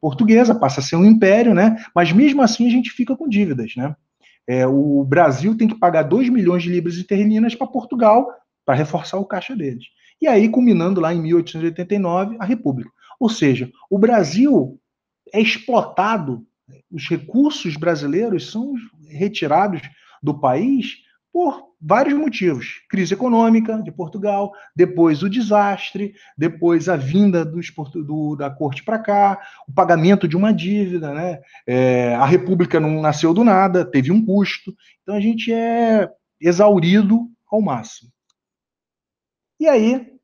portuguesa, passa a ser um império, né? Mas mesmo assim a gente fica com dívidas, né? O Brasil tem que pagar 2 milhões de libras esterlinas para Portugal para reforçar o caixa deles. E aí, culminando lá em 1889, a República. Ou seja, o Brasil é explotado, os recursos brasileiros são retirados do país por vários motivos. Crise econômica de Portugal, depois o desastre, depois a vinda da corte para cá, o pagamento de uma dívida, né? A República não nasceu do nada, teve um custo. Então a gente é exaurido ao máximo. E aí,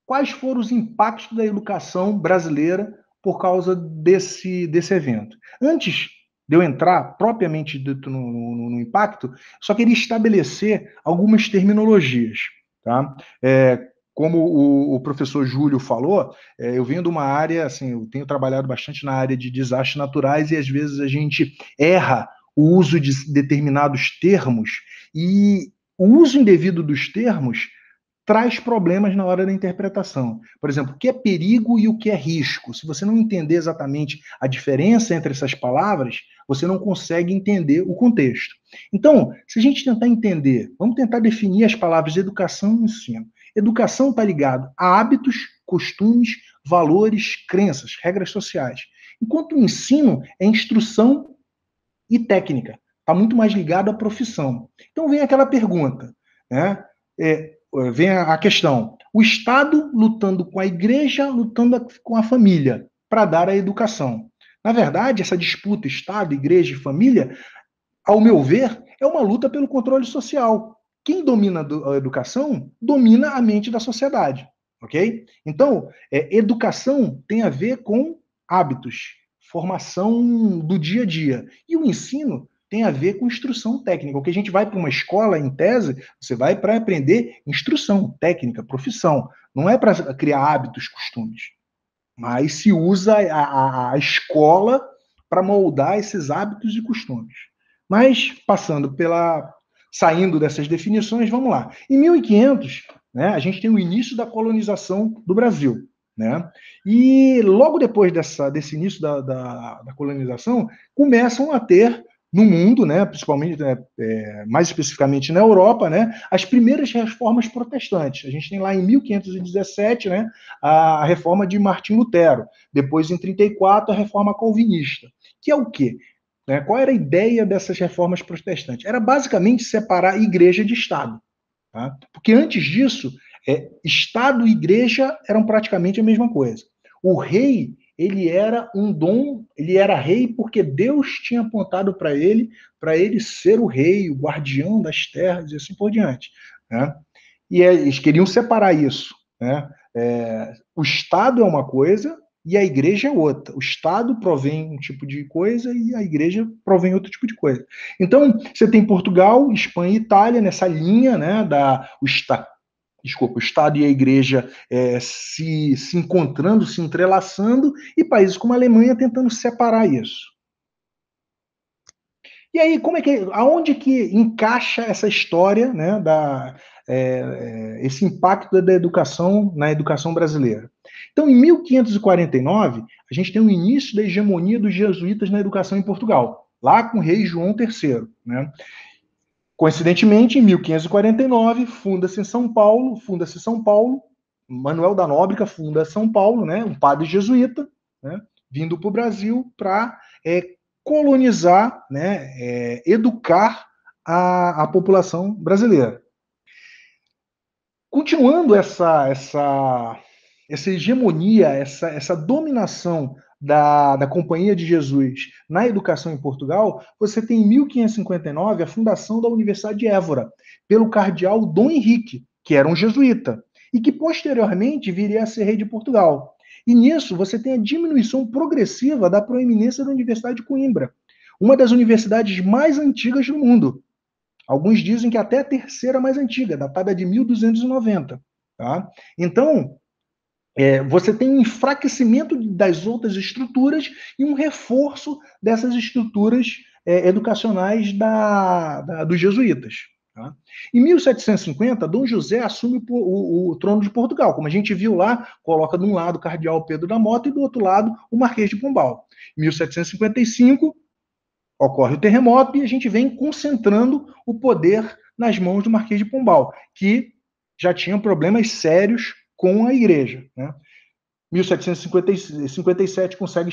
quais foram os impactos da educação brasileira por causa desse evento? Antes de eu entrar propriamente dito no impacto, só queria estabelecer algumas terminologias. Tá? Como o professor Júlio falou, eu venho de uma área, assim, eu tenho trabalhado bastante na área de desastres naturais e às vezes a gente erra o uso de determinados termos e o uso indevido dos termos traz problemas na hora da interpretação. Por exemplo, o que é perigo e o que é risco? Se você não entender exatamente a diferença entre essas palavras, você não consegue entender o contexto. Então, se a gente tentar entender, vamos tentar definir as palavras educação e ensino. Educação está ligado a hábitos, costumes, valores, crenças, regras sociais. Enquanto o ensino é instrução e técnica. Está muito mais ligado à profissão. Então vem aquela pergunta, né? Vem a questão: o Estado lutando com a igreja, lutando com a família para dar a educação. Na verdade, essa disputa Estado, igreja e família, ao meu ver, é uma luta pelo controle social. Quem domina a educação, domina a mente da sociedade. Ok? Então, educação tem a ver com hábitos, formação do dia a dia. E o ensino tem a ver com instrução técnica. O que a gente vai para uma escola, em tese, você vai para aprender instrução técnica, profissão. Não é para criar hábitos, costumes. Mas se usa a escola para moldar esses hábitos e costumes. Mas, saindo dessas definições, vamos lá. Em 1500, né, a gente tem o início da colonização do Brasil. Né? E logo depois desse início da colonização, começam a ter no mundo, né, principalmente, mais especificamente na Europa, né, as primeiras reformas protestantes. A gente tem lá em 1517, né, a reforma de Martim Lutero, depois em 34 a reforma calvinista, que é o quê? Qual era a ideia dessas reformas protestantes? Era basicamente separar igreja de Estado. Tá? Porque antes disso, Estado e igreja eram praticamente a mesma coisa. O rei, ele era um dom, ele era rei porque Deus tinha apontado para ele ser o rei, o guardião das terras e assim por diante. Né? E eles queriam separar isso. Né? O Estado é uma coisa e a igreja é outra. O Estado provém um tipo de coisa e a igreja provém outro tipo de coisa. Então, você tem Portugal, Espanha e Itália nessa linha, né, o Estado e a Igreja se encontrando, se entrelaçando, e países como a Alemanha tentando separar isso. E aí, aonde que encaixa essa história, né, esse impacto da educação na educação brasileira? Então, em 1549, a gente tem o início da hegemonia dos jesuítas na educação em Portugal, lá com o rei João III, né? Coincidentemente, em 1549, funda-se São Paulo, Manuel da Nóbrega funda São Paulo, né, um padre jesuíta, né, vindo para o Brasil para colonizar, né, educar a população brasileira. Continuando essa hegemonia, essa dominação da Companhia de Jesus na educação em Portugal, você tem em 1559 a fundação da Universidade de Évora, pelo cardeal Dom Henrique, que era um jesuíta, e que posteriormente viria a ser rei de Portugal. E nisso você tem a diminuição progressiva da proeminência da Universidade de Coimbra, uma das universidades mais antigas do mundo. Alguns dizem que até a terceira mais antiga, datada de 1290. Tá? Então, você tem um enfraquecimento das outras estruturas e um reforço dessas estruturas educacionais dos jesuítas. Tá? Em 1750, Dom José assume o trono de Portugal. Como a gente viu lá, coloca de um lado o cardeal Pedro da Mota e do outro lado o Marquês de Pombal. Em 1755, ocorre o terremoto e a gente vem concentrando o poder nas mãos do Marquês de Pombal, que já tinha problemas sérios com a igreja. Né? 1757 consegue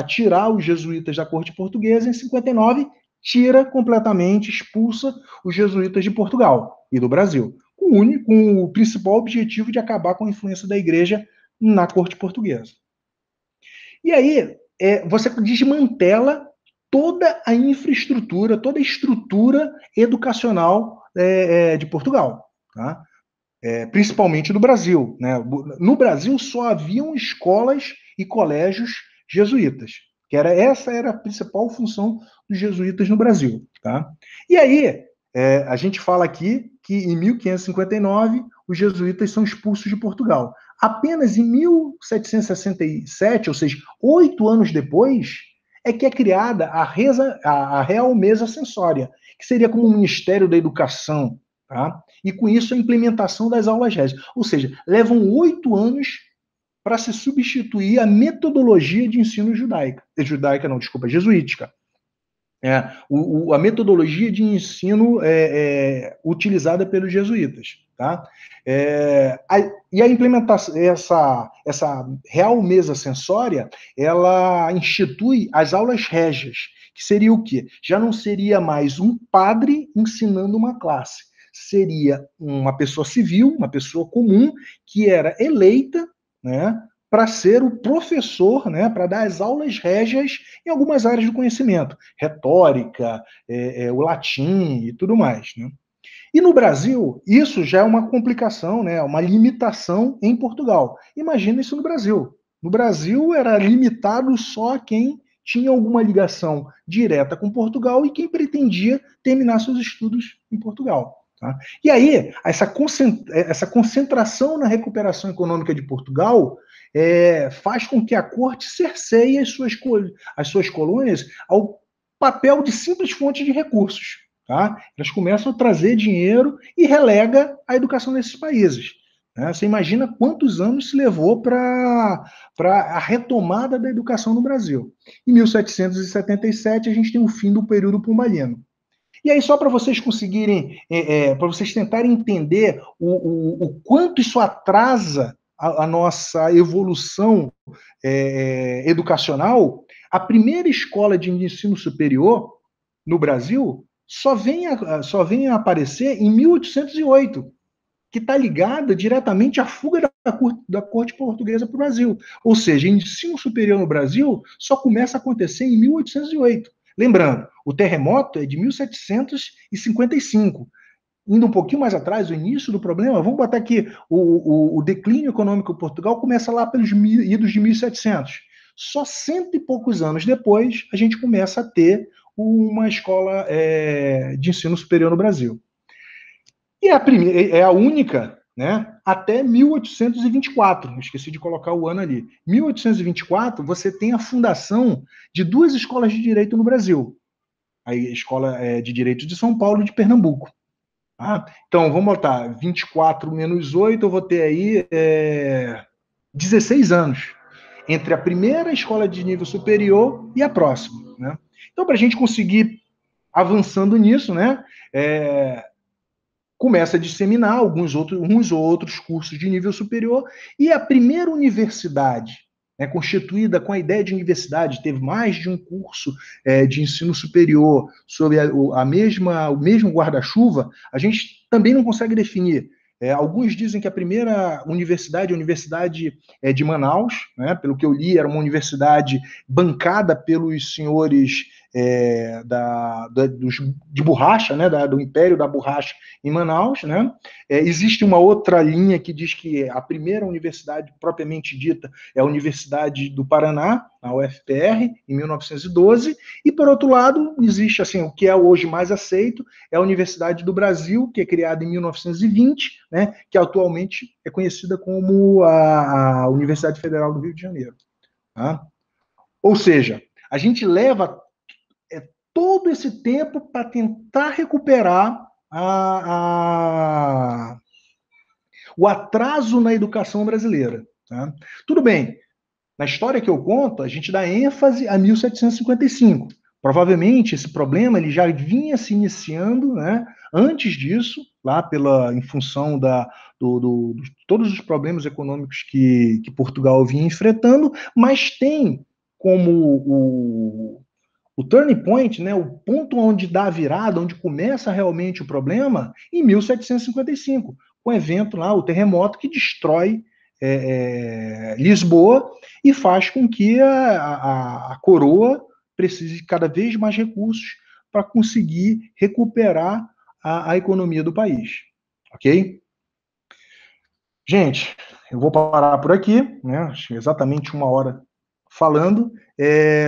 tirar os jesuítas da corte portuguesa. Em 59, tira completamente, expulsa os jesuítas de Portugal e do Brasil, com o principal objetivo de acabar com a influência da igreja na corte portuguesa. E aí, você desmantela toda a infraestrutura, toda a estrutura educacional de Portugal, tá? Principalmente do Brasil. Né? No Brasil só haviam escolas e colégios jesuítas, que essa era a principal função dos jesuítas no Brasil. Tá? E aí, a gente fala aqui que em 1559 os jesuítas são expulsos de Portugal. Apenas em 1767, ou seja, 8 anos depois, é que é criada a Real Mesa Censória, que seria como o Ministério da Educação, tá? E com isso a implementação das aulas régias. Ou seja, levam 8 anos para se substituir a metodologia de ensino jesuítica. A metodologia de ensino utilizada pelos jesuítas. Tá? E a implementação, essa Real Mesa Censória, ela institui as aulas régias, que seria o quê? Já não seria mais um padre ensinando uma classe, seria uma pessoa civil, uma pessoa comum, que era eleita, né, para ser o professor, né, para dar as aulas régias em algumas áreas do conhecimento, retórica, o latim e tudo mais. Né? E no Brasil, isso já é uma complicação, né, uma limitação em Portugal. Imagina isso no Brasil. No Brasil era limitado só a quem tinha alguma ligação direta com Portugal e quem pretendia terminar seus estudos em Portugal. Tá? E aí, essa concentração na recuperação econômica de Portugal faz com que a corte cerceie as suas colônias ao papel de simples fonte de recursos. Tá? Elas começam a trazer dinheiro e relega a educação desses países. Né? Você imagina quantos anos se levou para a retomada da educação no Brasil. Em 1777, a gente tem o fim do período pombalino. E aí, só para vocês conseguirem, para vocês tentarem entender o quanto isso atrasa a nossa evolução educacional, a primeira escola de ensino superior no Brasil só vem a aparecer em 1808, que está ligada diretamente à fuga da corte portuguesa para o Brasil. Ou seja, ensino superior no Brasil só começa a acontecer em 1808. Lembrando, o terremoto é de 1755. Indo um pouquinho mais atrás, o início do problema, vamos botar aqui, o declínio econômico de Portugal começa lá pelos idos de 1700. Só 100 e poucos anos depois, a gente começa a ter uma escola de ensino superior no Brasil. E é a única né, até 1824, esqueci de colocar o ano ali. 1824, você tem a fundação de duas escolas de direito no Brasil. A Escola de Direito de São Paulo e de Pernambuco. Tá? Então, vamos botar 24 menos 8, eu vou ter aí 16 anos entre a primeira escola de nível superior e a próxima. Né? Então, para a gente conseguir avançando nisso, né, começa a disseminar uns outros cursos de nível superior, e a primeira universidade, né, constituída com a ideia de universidade, teve mais de um curso de ensino superior sob o mesmo guarda-chuva, a gente também não consegue definir. Alguns dizem que a primeira universidade é a Universidade de Manaus, né, pelo que eu li, era uma universidade bancada pelos senhores de borracha, né, do Império da Borracha em Manaus, né? Existe uma outra linha que diz que a primeira universidade propriamente dita é a Universidade do Paraná, a UFPR, em 1912, e por outro lado, existe assim, o que é hoje mais aceito, é a Universidade do Brasil, que é criada em 1920, né, que atualmente é conhecida como a Universidade Federal do Rio de Janeiro. Tá? Ou seja, a gente leva todo esse tempo para tentar recuperar o atraso na educação brasileira. Tá? Tudo bem, na história que eu conto, a gente dá ênfase a 1755. Provavelmente esse problema ele já vinha se iniciando, né, antes disso, lá em função de todos os problemas econômicos que Portugal vinha enfrentando, mas tem como o turning point, né, o ponto onde dá a virada, onde começa realmente o problema, em 1755, com o evento lá, o terremoto que destrói Lisboa e faz com que a coroa precise de cada vez mais recursos para conseguir recuperar a economia do país. Ok? Gente, eu vou parar por aqui, né? Acho que exatamente 1 hora falando.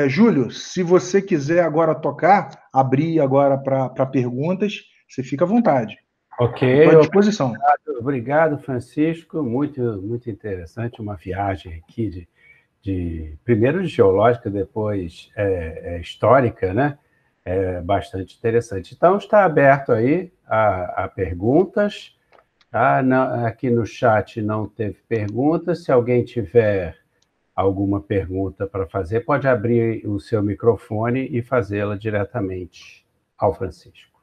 Júlio, se você quiser agora tocar, abrir agora para perguntas, você fica à vontade. Ok. Estou à disposição. Obrigado, Francisco. Muito, muito interessante. Uma viagem aqui primeiro de geológica, depois histórica, né? Bastante interessante. Então, está aberto aí a perguntas. Tá? Aqui no chat não teve perguntas. Se alguém tiver alguma pergunta para fazer, pode abrir o seu microfone e fazê-la diretamente ao Francisco.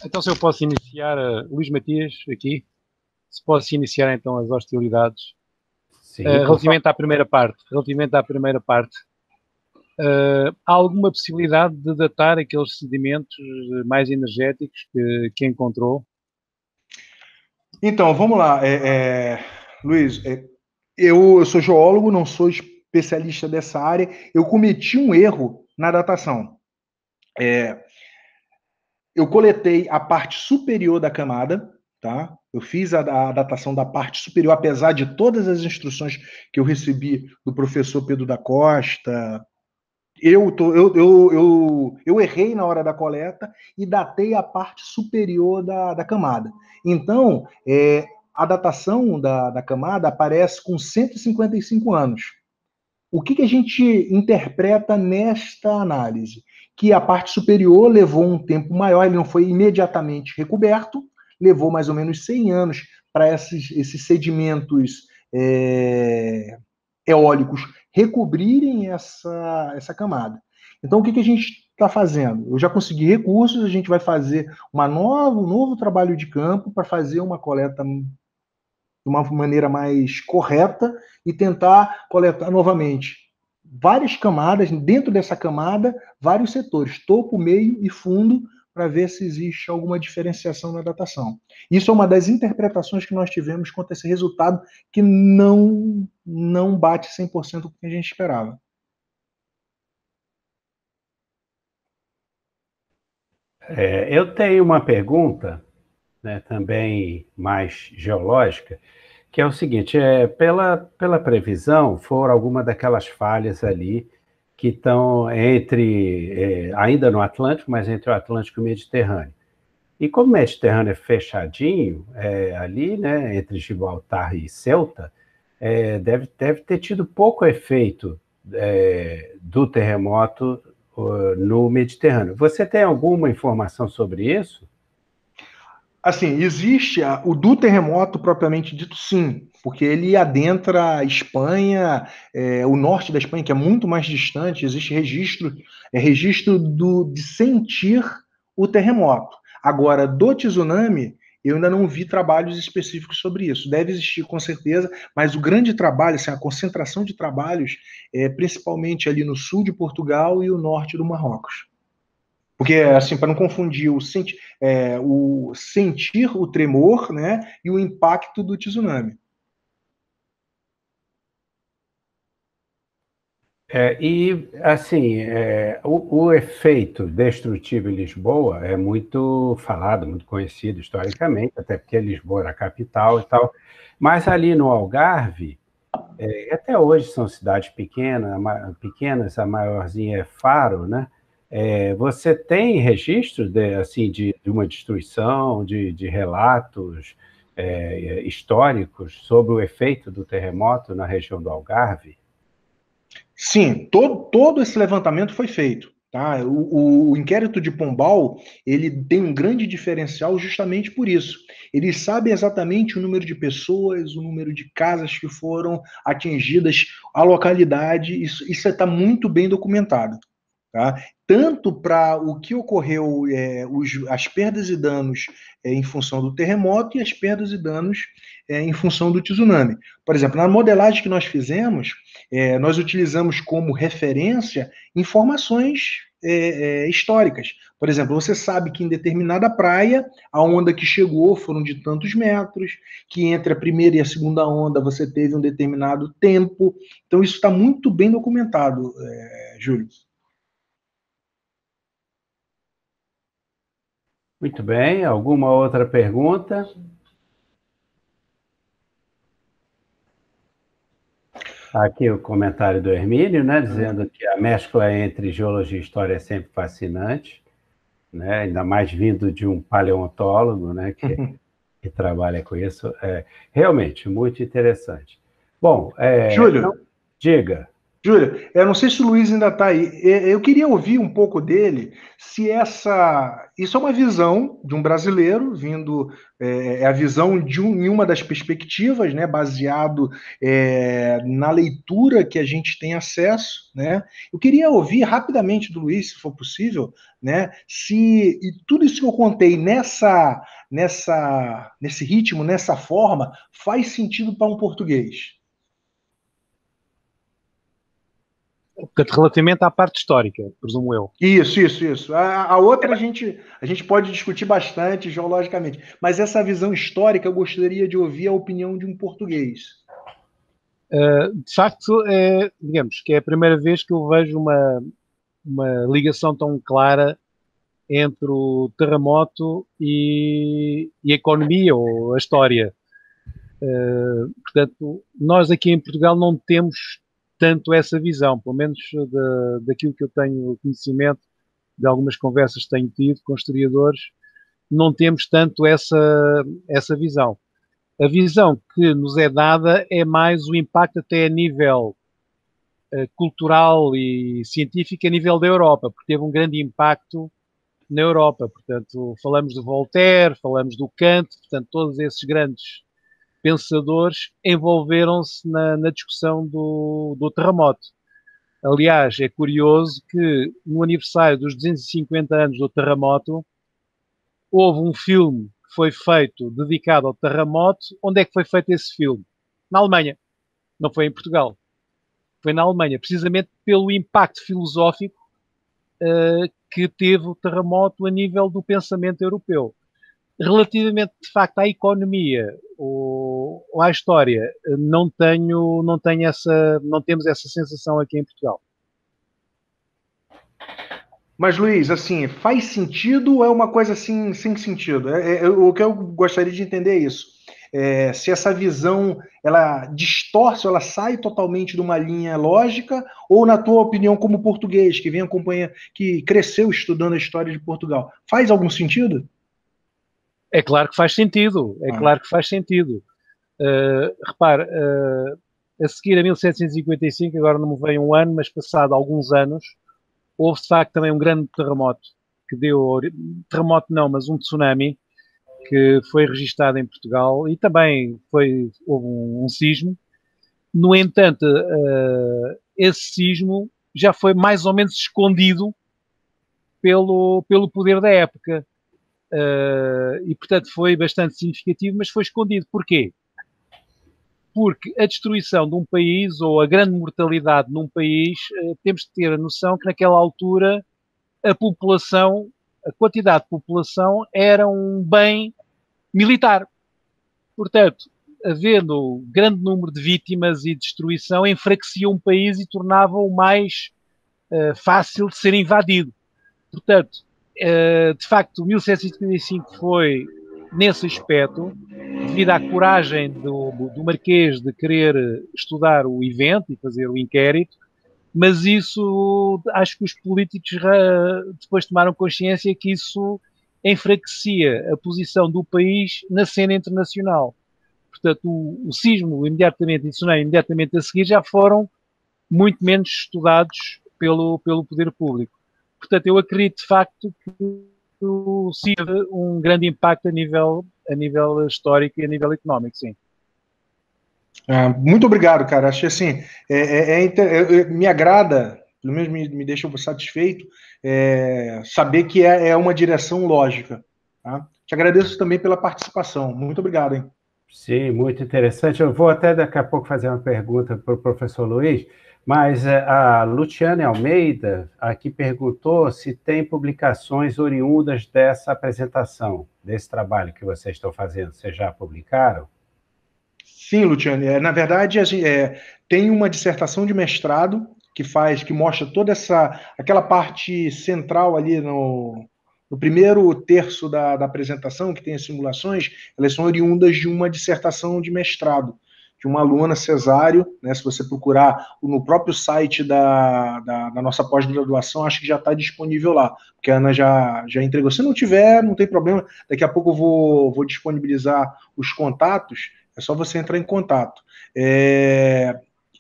Então, se eu posso iniciar, Luís Matias, aqui, se posso iniciar então as hostilidades. Sim, relativamente à primeira parte, há alguma possibilidade de datar aqueles sedimentos mais energéticos que encontrou? Então, vamos lá. Luís, eu sou geólogo, não sou especialista dessa área. Eu cometi um erro na datação. Eu coletei a parte superior da camada, tá? Eu fiz a datação da parte superior, apesar de todas as instruções que eu recebi do professor Pedro da Costa. Eu errei na hora da coleta e datei a parte superior da camada. Então, a datação da camada aparece com 155 anos. O que a gente interpreta nesta análise? Que a parte superior levou um tempo maior, ele não foi imediatamente recoberto, levou mais ou menos 100 anos para esses sedimentos eólicos recobrirem essa camada. Então, o que a gente está fazendo? Eu já consegui recursos, a gente vai fazer um novo trabalho de campo para fazer uma coleta de uma maneira mais correta e tentar coletar novamente várias camadas, dentro dessa camada, vários setores, topo, meio e fundo, para ver se existe alguma diferenciação na datação. Isso é uma das interpretações que nós tivemos quanto a esse resultado, que não bate 100% com o que a gente esperava. Eu tenho uma pergunta, né, também mais geológica, que é o seguinte, pela previsão, foram algumas daquelas falhas ali que estão ainda no Atlântico, mas entre o Atlântico e o Mediterrâneo. E como o Mediterrâneo é fechadinho, ali, né, entre Gibraltar e Ceuta, deve ter tido pouco efeito do terremoto no Mediterrâneo. Você tem alguma informação sobre isso? Assim, existe o do terremoto propriamente dito, sim, porque ele adentra a Espanha, o norte da Espanha, que é muito mais distante, existe registro de sentir o terremoto. Agora, do tsunami, eu ainda não vi trabalhos específicos sobre isso. Deve existir, com certeza, mas o grande trabalho, assim, a concentração de trabalhos, é principalmente ali no sul de Portugal e o norte do Marrocos. Porque, assim, para não confundir o sentir o tremor, né, e o impacto do tsunami. E, assim, o efeito destrutivo em Lisboa é muito falado, muito conhecido historicamente, até porque Lisboa era a capital e tal, mas ali no Algarve, até hoje são cidades pequenas, a maiorzinha é Faro, né? Você tem registro assim, de uma destruição, de relatos históricos sobre o efeito do terremoto na região do Algarve? Sim, todo esse levantamento foi feito. Tá? O inquérito de Pombal, ele tem um grande diferencial justamente por isso. Eles sabem exatamente o número de pessoas, o número de casas que foram atingidas, a localidade, isso está muito bem documentado. Tá? Tanto para o que ocorreu, as perdas e danos em função do terremoto e as perdas e danos em função do tsunami. Por exemplo, na modelagem que nós fizemos, nós utilizamos como referência informações históricas. Por exemplo, você sabe que em determinada praia, a onda que chegou foram de tantos metros, que entre a primeira e a segunda onda você teve um determinado tempo. Então, isso está muito bem documentado, Júlio. Muito bem, alguma outra pergunta? Aqui o comentário do Hermínio, né, dizendo que a mescla entre geologia e história é sempre fascinante, né, ainda mais vindo de um paleontólogo, né, que trabalha com isso. Realmente, muito interessante. Bom, Júlio, então, diga. Júlio, eu não sei se o Luiz ainda está aí. Eu queria ouvir um pouco dele, se isso é uma visão de um brasileiro vindo, a visão em uma das perspectivas, né, baseado na leitura que a gente tem acesso, né? Eu queria ouvir rapidamente do Luiz, se for possível, né, se e tudo isso que eu contei nesse ritmo, nessa forma, faz sentido para um português. Portanto, relativamente à parte histórica, presumo eu. Isso. A outra a gente pode discutir bastante geologicamente, mas essa visão histórica eu gostaria de ouvir a opinião de um português. De facto, digamos que é a primeira vez que eu vejo uma ligação tão clara entre o terremoto e a economia ou a história. Portanto, nós aqui em Portugal não temos tanto essa visão, pelo menos daquilo que eu tenho conhecimento, de algumas conversas que tenho tido com historiadores, não temos tanto essa visão. A visão que nos é dada é mais o impacto até a nível cultural e científico a nível da Europa, porque teve um grande impacto na Europa. Portanto, falamos de Voltaire, falamos do Kant, portanto, todos esses grandes pensadores envolveram-se na discussão do terremoto. Aliás, é curioso que no aniversário dos 250 anos do terremoto, houve um filme que foi feito dedicado ao terremoto. Onde é que foi feito esse filme? Na Alemanha. Não foi em Portugal. Foi na Alemanha, precisamente pelo impacto filosófico que teve o terremoto a nível do pensamento europeu. Relativamente, de facto, à economia ou à história, não temos essa sensação aqui em Portugal. Mas, Luiz, assim, faz sentido ou é uma coisa assim, sem sentido? O que eu gostaria de entender é isso. Se essa visão, ela distorce, ela sai totalmente de uma linha lógica, ou na tua opinião, como português, que vem acompanhando, que cresceu estudando a história de Portugal, faz algum sentido? É claro que faz sentido, claro que faz sentido. Repare, a seguir a 1755, agora não me vem um ano, mas passado alguns anos, houve de facto também um grande terremoto, que deu, terremoto não, mas um tsunami, que foi registado em Portugal, e também houve um sismo. No entanto, esse sismo já foi mais ou menos escondido pelo poder da época. E, portanto, foi bastante significativo, mas foi escondido. Porquê? Porque a destruição de um país ou a grande mortalidade num país, temos de ter a noção que naquela altura a população, a quantidade de população era um bem militar. Portanto, havendo grande número de vítimas e destruição, enfraquecia um país e tornava-o mais fácil de ser invadido. Portanto, de facto, 1755 foi, nesse aspecto, devido à coragem do Marquês de querer estudar o evento e fazer o inquérito, mas isso, acho que os políticos depois tomaram consciência que isso enfraquecia a posição do país na cena internacional. Portanto, o sismo imediatamente e o tsunami imediatamente a seguir já foram muito menos estudados pelo poder público. Portanto, eu acredito de facto que o sismo teve um grande impacto a nível histórico e a nível económico, sim. Muito obrigado, cara. Acho que assim, me agrada, pelo menos me deixa satisfeito, saber que é uma direção lógica. Tá? Te agradeço também pela participação. Muito obrigado, hein? Sim, muito interessante. Eu vou até daqui a pouco fazer uma pergunta para o professor Luiz, mas a Luciane Almeida aqui perguntou se tem publicações oriundas dessa apresentação, desse trabalho que vocês estão fazendo. Vocês já publicaram? Sim, Luciane. Na verdade, tem uma dissertação de mestrado que mostra toda aquela parte central ali no primeiro terço da apresentação, que tem as simulações, elas são oriundas de uma dissertação de mestrado, de uma aluna, Cesário, né? Se você procurar no próprio site da nossa pós-graduação, acho que já está disponível lá, porque a Ana já entregou. Se não tiver, não tem problema, daqui a pouco eu vou disponibilizar os contatos, é só você entrar em contato.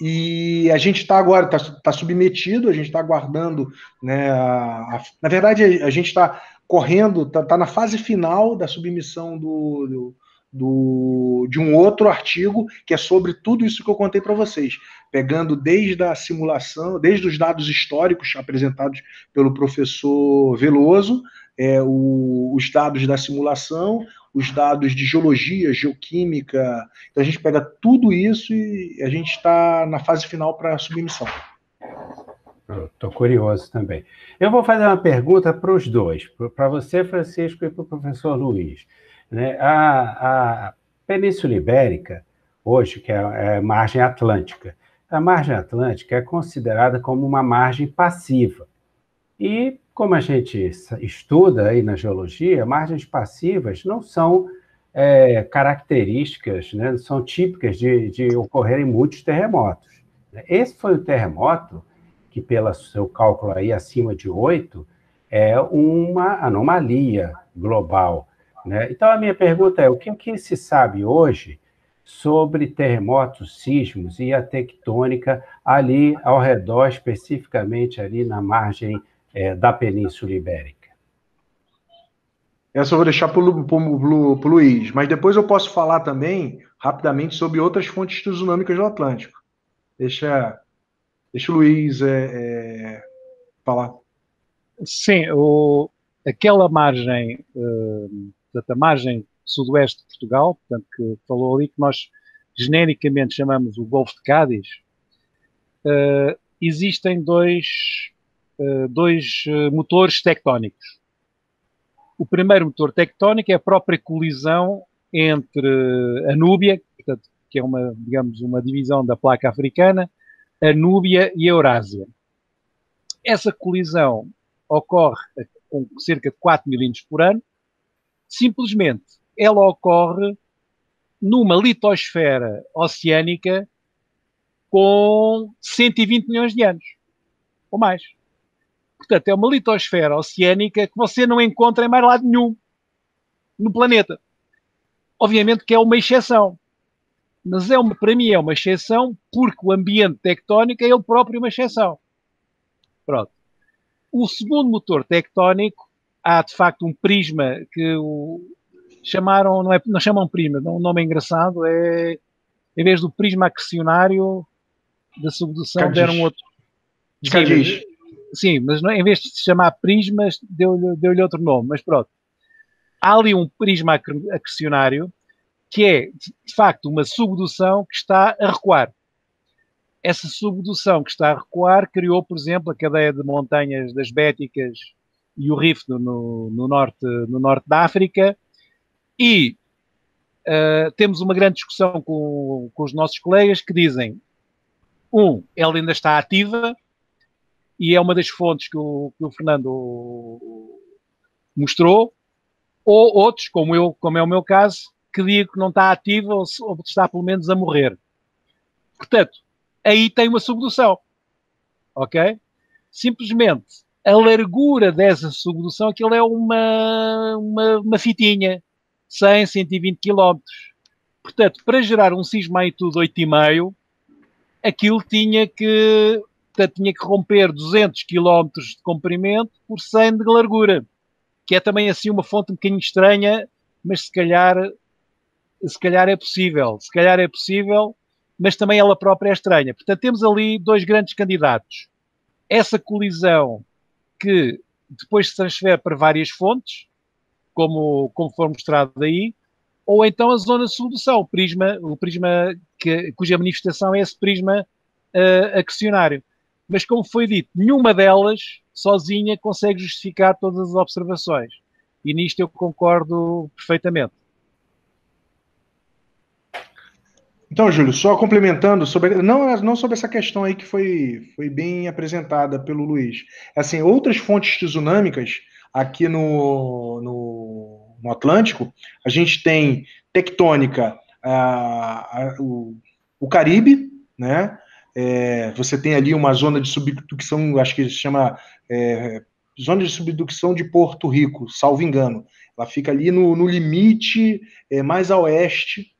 E a gente está agora, está submetido, a gente está aguardando, né, na verdade, a gente está correndo, está na fase final da submissão de um outro artigo que é sobre tudo isso que eu contei para vocês, pegando desde a simulação, desde os dados históricos apresentados pelo professor Veloso, os dados da simulação, os dados de geologia, geoquímica. Então a gente pega tudo isso e a gente está na fase final para a submissão. Estou curioso também. Eu vou fazer uma pergunta para os dois, para você, Francisco, e para o professor Luiz. Né? A Península Ibérica, hoje, que é a margem atlântica, a margem atlântica é considerada como uma margem passiva. E, como a gente estuda aí na geologia, margens passivas não são características, né? Não são típicas de ocorrerem muitos terremotos. Esse foi o terremoto que, pelo seu cálculo aí acima de 8, é uma anomalia global. Né? Então, a minha pergunta é, o que se sabe hoje sobre terremotos, sismos e a tectônica ali ao redor, especificamente ali na margem da Península Ibérica? Essa eu vou deixar para o Luiz, mas depois eu posso falar também, rapidamente, sobre outras fontes tsunâmicas do Atlântico. Deixa o Luiz falar. Sim, aquela margem, a margem sudoeste de Portugal, portanto, que falou ali, que nós genericamente chamamos o Golfo de Cádiz, existem dois motores tectónicos. O primeiro motor tectónico é a própria colisão entre a Núbia, portanto, que é digamos, uma divisão da placa africana, a Núbia e a Eurásia. Essa colisão ocorre com cerca de 4 milímetros por ano. Simplesmente, ela ocorre numa litosfera oceânica com 120 milhões de anos, ou mais. Portanto, é uma litosfera oceânica que você não encontra em mais lado nenhum no planeta. obviamente que é uma exceção, mas para mim é uma exceção porque o ambiente tectónico é ele próprio uma exceção. Pronto. O segundo motor tectónico, há de facto um prisma que chamaram, não chamam prisma, um nome engraçado, em vez do prisma acrecionário da subdução, deram outro. Sim, mas em vez de se chamar prismas, deu-lhe outro nome, mas pronto. Há ali um prisma acrecionário que é, de facto, uma subdução que está a recuar. Essa subdução que está a recuar criou, por exemplo, a cadeia de montanhas das Béticas e o Rift no norte da África, e temos uma grande discussão com os nossos colegas que dizem, ela ainda está ativa, e é uma das fontes que o Fernando mostrou, ou outros, como é o meu caso, que digam que não está ativa ou está pelo menos a morrer. Portanto, aí tem uma subdução, ok? Simplesmente, a largura dessa subdução, aquilo é uma fitinha, 100, 120 km. Portanto, para gerar um sismo-magnitude 8,5, aquilo tinha que romper 200 km de comprimento por 100 de largura, que é também assim uma fonte um bocadinho estranha, mas se calhar é possível. Se calhar é possível, mas também ela própria é estranha. Portanto, temos ali dois grandes candidatos. Essa colisão que depois se transfere para várias fontes, como for mostrado aí, ou então a zona de subdução, o prisma cuja manifestação é esse prisma acrecionário. Mas, como foi dito, nenhuma delas sozinha consegue justificar todas as observações. E nisto eu concordo perfeitamente. Então, Júlio, só complementando, não sobre essa questão aí que foi bem apresentada pelo Luiz. Assim, outras fontes tsunâmicas aqui no Atlântico, a gente tem tectônica, o Caribe, né? Você tem ali uma zona de subducção, acho que se chama zona de subducção de Porto Rico, salvo engano. Ela fica ali no limite mais a oeste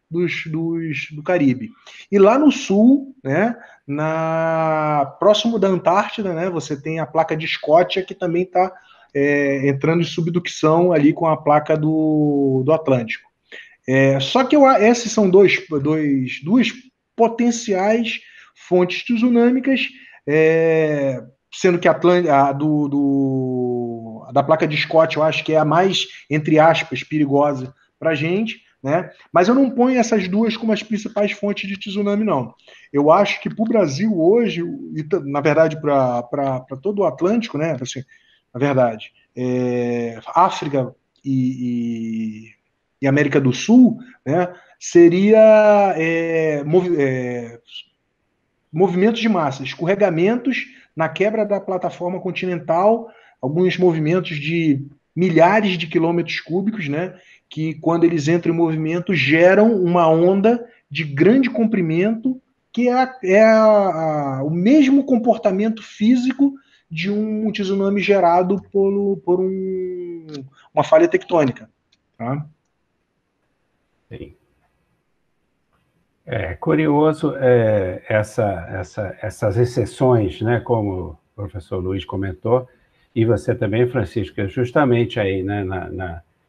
do Caribe. E lá no sul, né, próximo da Antártida, né, você tem a placa de Escócia, que também está entrando em subducção ali com a placa do Atlântico. Só que esses são duas potenciais fontes tsunâmicas, sendo que a da placa de Scott eu acho que é a mais, entre aspas, perigosa para a gente, né? Mas eu não ponho essas duas como as principais fontes de tsunami, não. Eu acho que para o Brasil hoje, e na verdade para todo o Atlântico, né? Assim, na verdade, África e América do Sul, né? Seria movimentos de massa, escorregamentos na quebra da plataforma continental, alguns movimentos de milhares de quilômetros cúbicos, né, que quando eles entram em movimento geram uma onda de grande comprimento, que o mesmo comportamento físico de um tsunami gerado por uma falha tectônica. Tá? Sim. É curioso essas exceções, né, como o professor Luiz comentou, e você também, Francisco, justamente aí, né,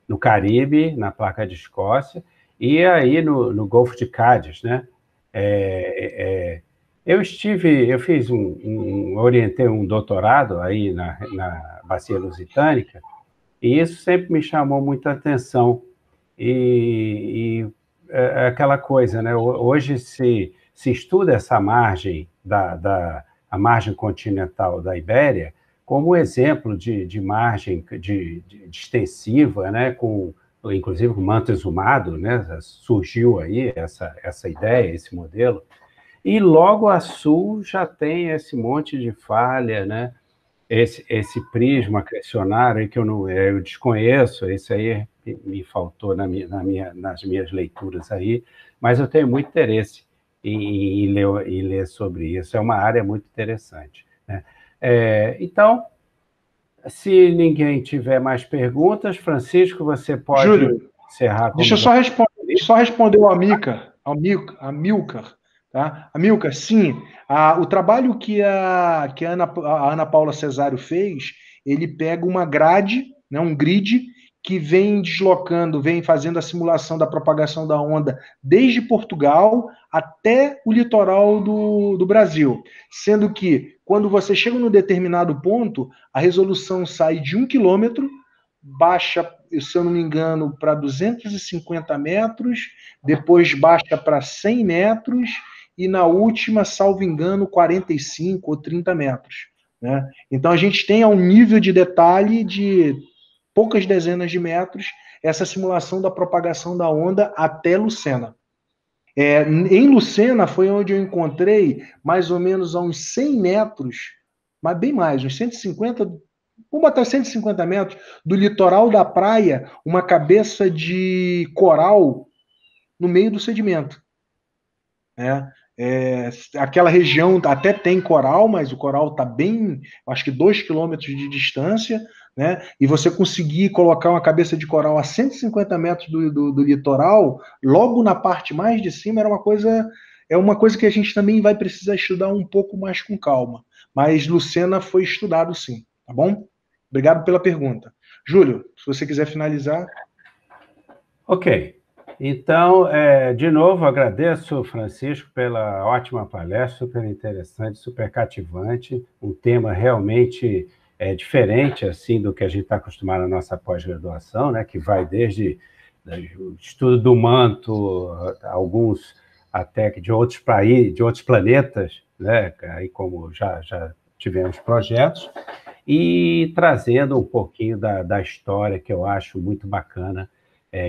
no Caribe, na placa de Escócia, e aí no Golfo de Cádiz, né? Eu orientei um doutorado aí na Bacia Lusitânica, e isso sempre me chamou muita atenção. E aquela coisa, né? Hoje se estuda essa margem a margem continental da Ibéria como exemplo de margem de extensiva, né? Inclusive com manto exumado, né? Surgiu aí essa ideia, esse modelo. E logo a sul já tem esse monte de falha, né? Esse prisma acrecionário que eu desconheço, esse aí me faltou nas minhas leituras aí, mas eu tenho muito interesse em ler sobre isso. É uma área muito interessante, né? Então, se ninguém tiver mais perguntas, Francisco, você pode Júlio, encerrar. deixa eu só responder Deixa eu só responder o Amilcar, tá? Amilcar, sim, o trabalho que a Ana Paula Cesário fez, ele pega uma grade, né, um grid, que vem deslocando, vem fazendo a simulação da propagação da onda desde Portugal até o litoral do Brasil. Sendo que, quando você chega num determinado ponto, a resolução sai de 1 quilômetro, baixa, se eu não me engano, para 250 metros, depois baixa para 100 metros, e na última, salvo engano, 45 ou 30 metros. Né? Então, a gente tem um nível de detalhe de poucas dezenas de metros, essa simulação da propagação da onda até Lucena. Em Lucena foi onde eu encontrei mais ou menos a uns 100 metros, mas bem mais, uns 150, vamos botar 150 metros, do litoral da praia, uma cabeça de coral no meio do sedimento. Aquela região até tem coral, mas o coral está bem, acho que 2 quilômetros de distância, né? E você conseguir colocar uma cabeça de coral a 150 metros do litoral, logo na parte mais de cima, é uma coisa que a gente também vai precisar estudar um pouco mais com calma. Mas Lucena foi estudado sim, tá bom? Obrigado pela pergunta. Júlio, se você quiser finalizar. Ok. Então, de novo, agradeço, Francisco, pela ótima palestra, super interessante, super cativante, um tema realmente diferente assim do que a gente está acostumado na nossa pós-graduação, né, que vai desde o estudo do manto, alguns até de outros países, de outros planetas, né, aí como já tivemos projetos, e trazendo um pouquinho da história, que eu acho muito bacana,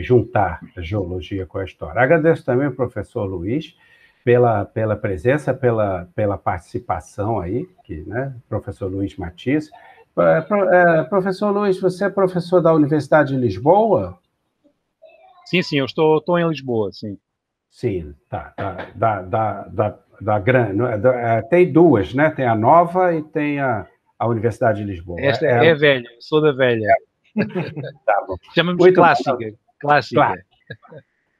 juntar a geologia com a história. Agradeço também ao professor Luiz pela presença, pela participação aí, né, professor Luiz Matias. Professor Luiz, você é professor da Universidade de Lisboa? Sim, eu estou em Lisboa, sim. Sim, tá. Tem duas, né? Tem a nova e tem a Universidade de Lisboa. Esta é a velha, sou da velha. Tá bom. Chamamos clássica. Clássica.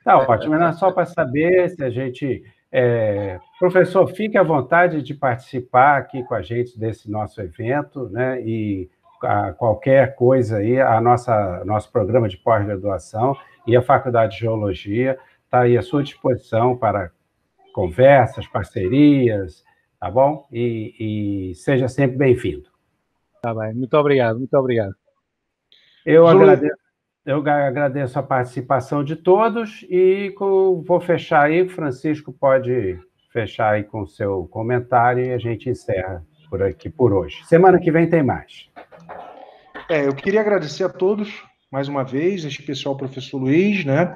Tá ótimo, era só para saber se a gente... professor, fique à vontade de participar aqui com a gente desse nosso evento, né? E qualquer coisa aí, nosso programa de pós-graduação e a Faculdade de Geologia está aí à sua disposição para conversas, parcerias, tá bom? E seja sempre bem-vindo. Tá bem, muito obrigado, muito obrigado. Eu agradeço a participação de todos e vou fechar aí, Francisco pode fechar aí com o seu comentário e a gente encerra por aqui por hoje. Semana que vem tem mais. Eu queria agradecer a todos, mais uma vez, em especial ao professor Luiz, né?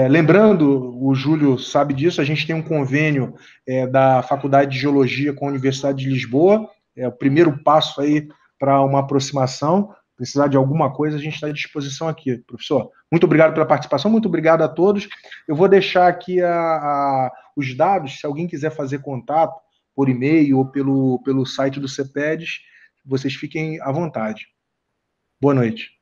Lembrando, o Júlio sabe disso, a gente tem um convênio da Faculdade de Geologia com a Universidade de Lisboa, é o primeiro passo aí para uma aproximação. Precisar de alguma coisa, a gente está à disposição aqui, professor. Muito obrigado pela participação, muito obrigado a todos. Eu vou deixar aqui os dados, se alguém quiser fazer contato por e-mail ou pelo site do CEPEDES, vocês fiquem à vontade. Boa noite.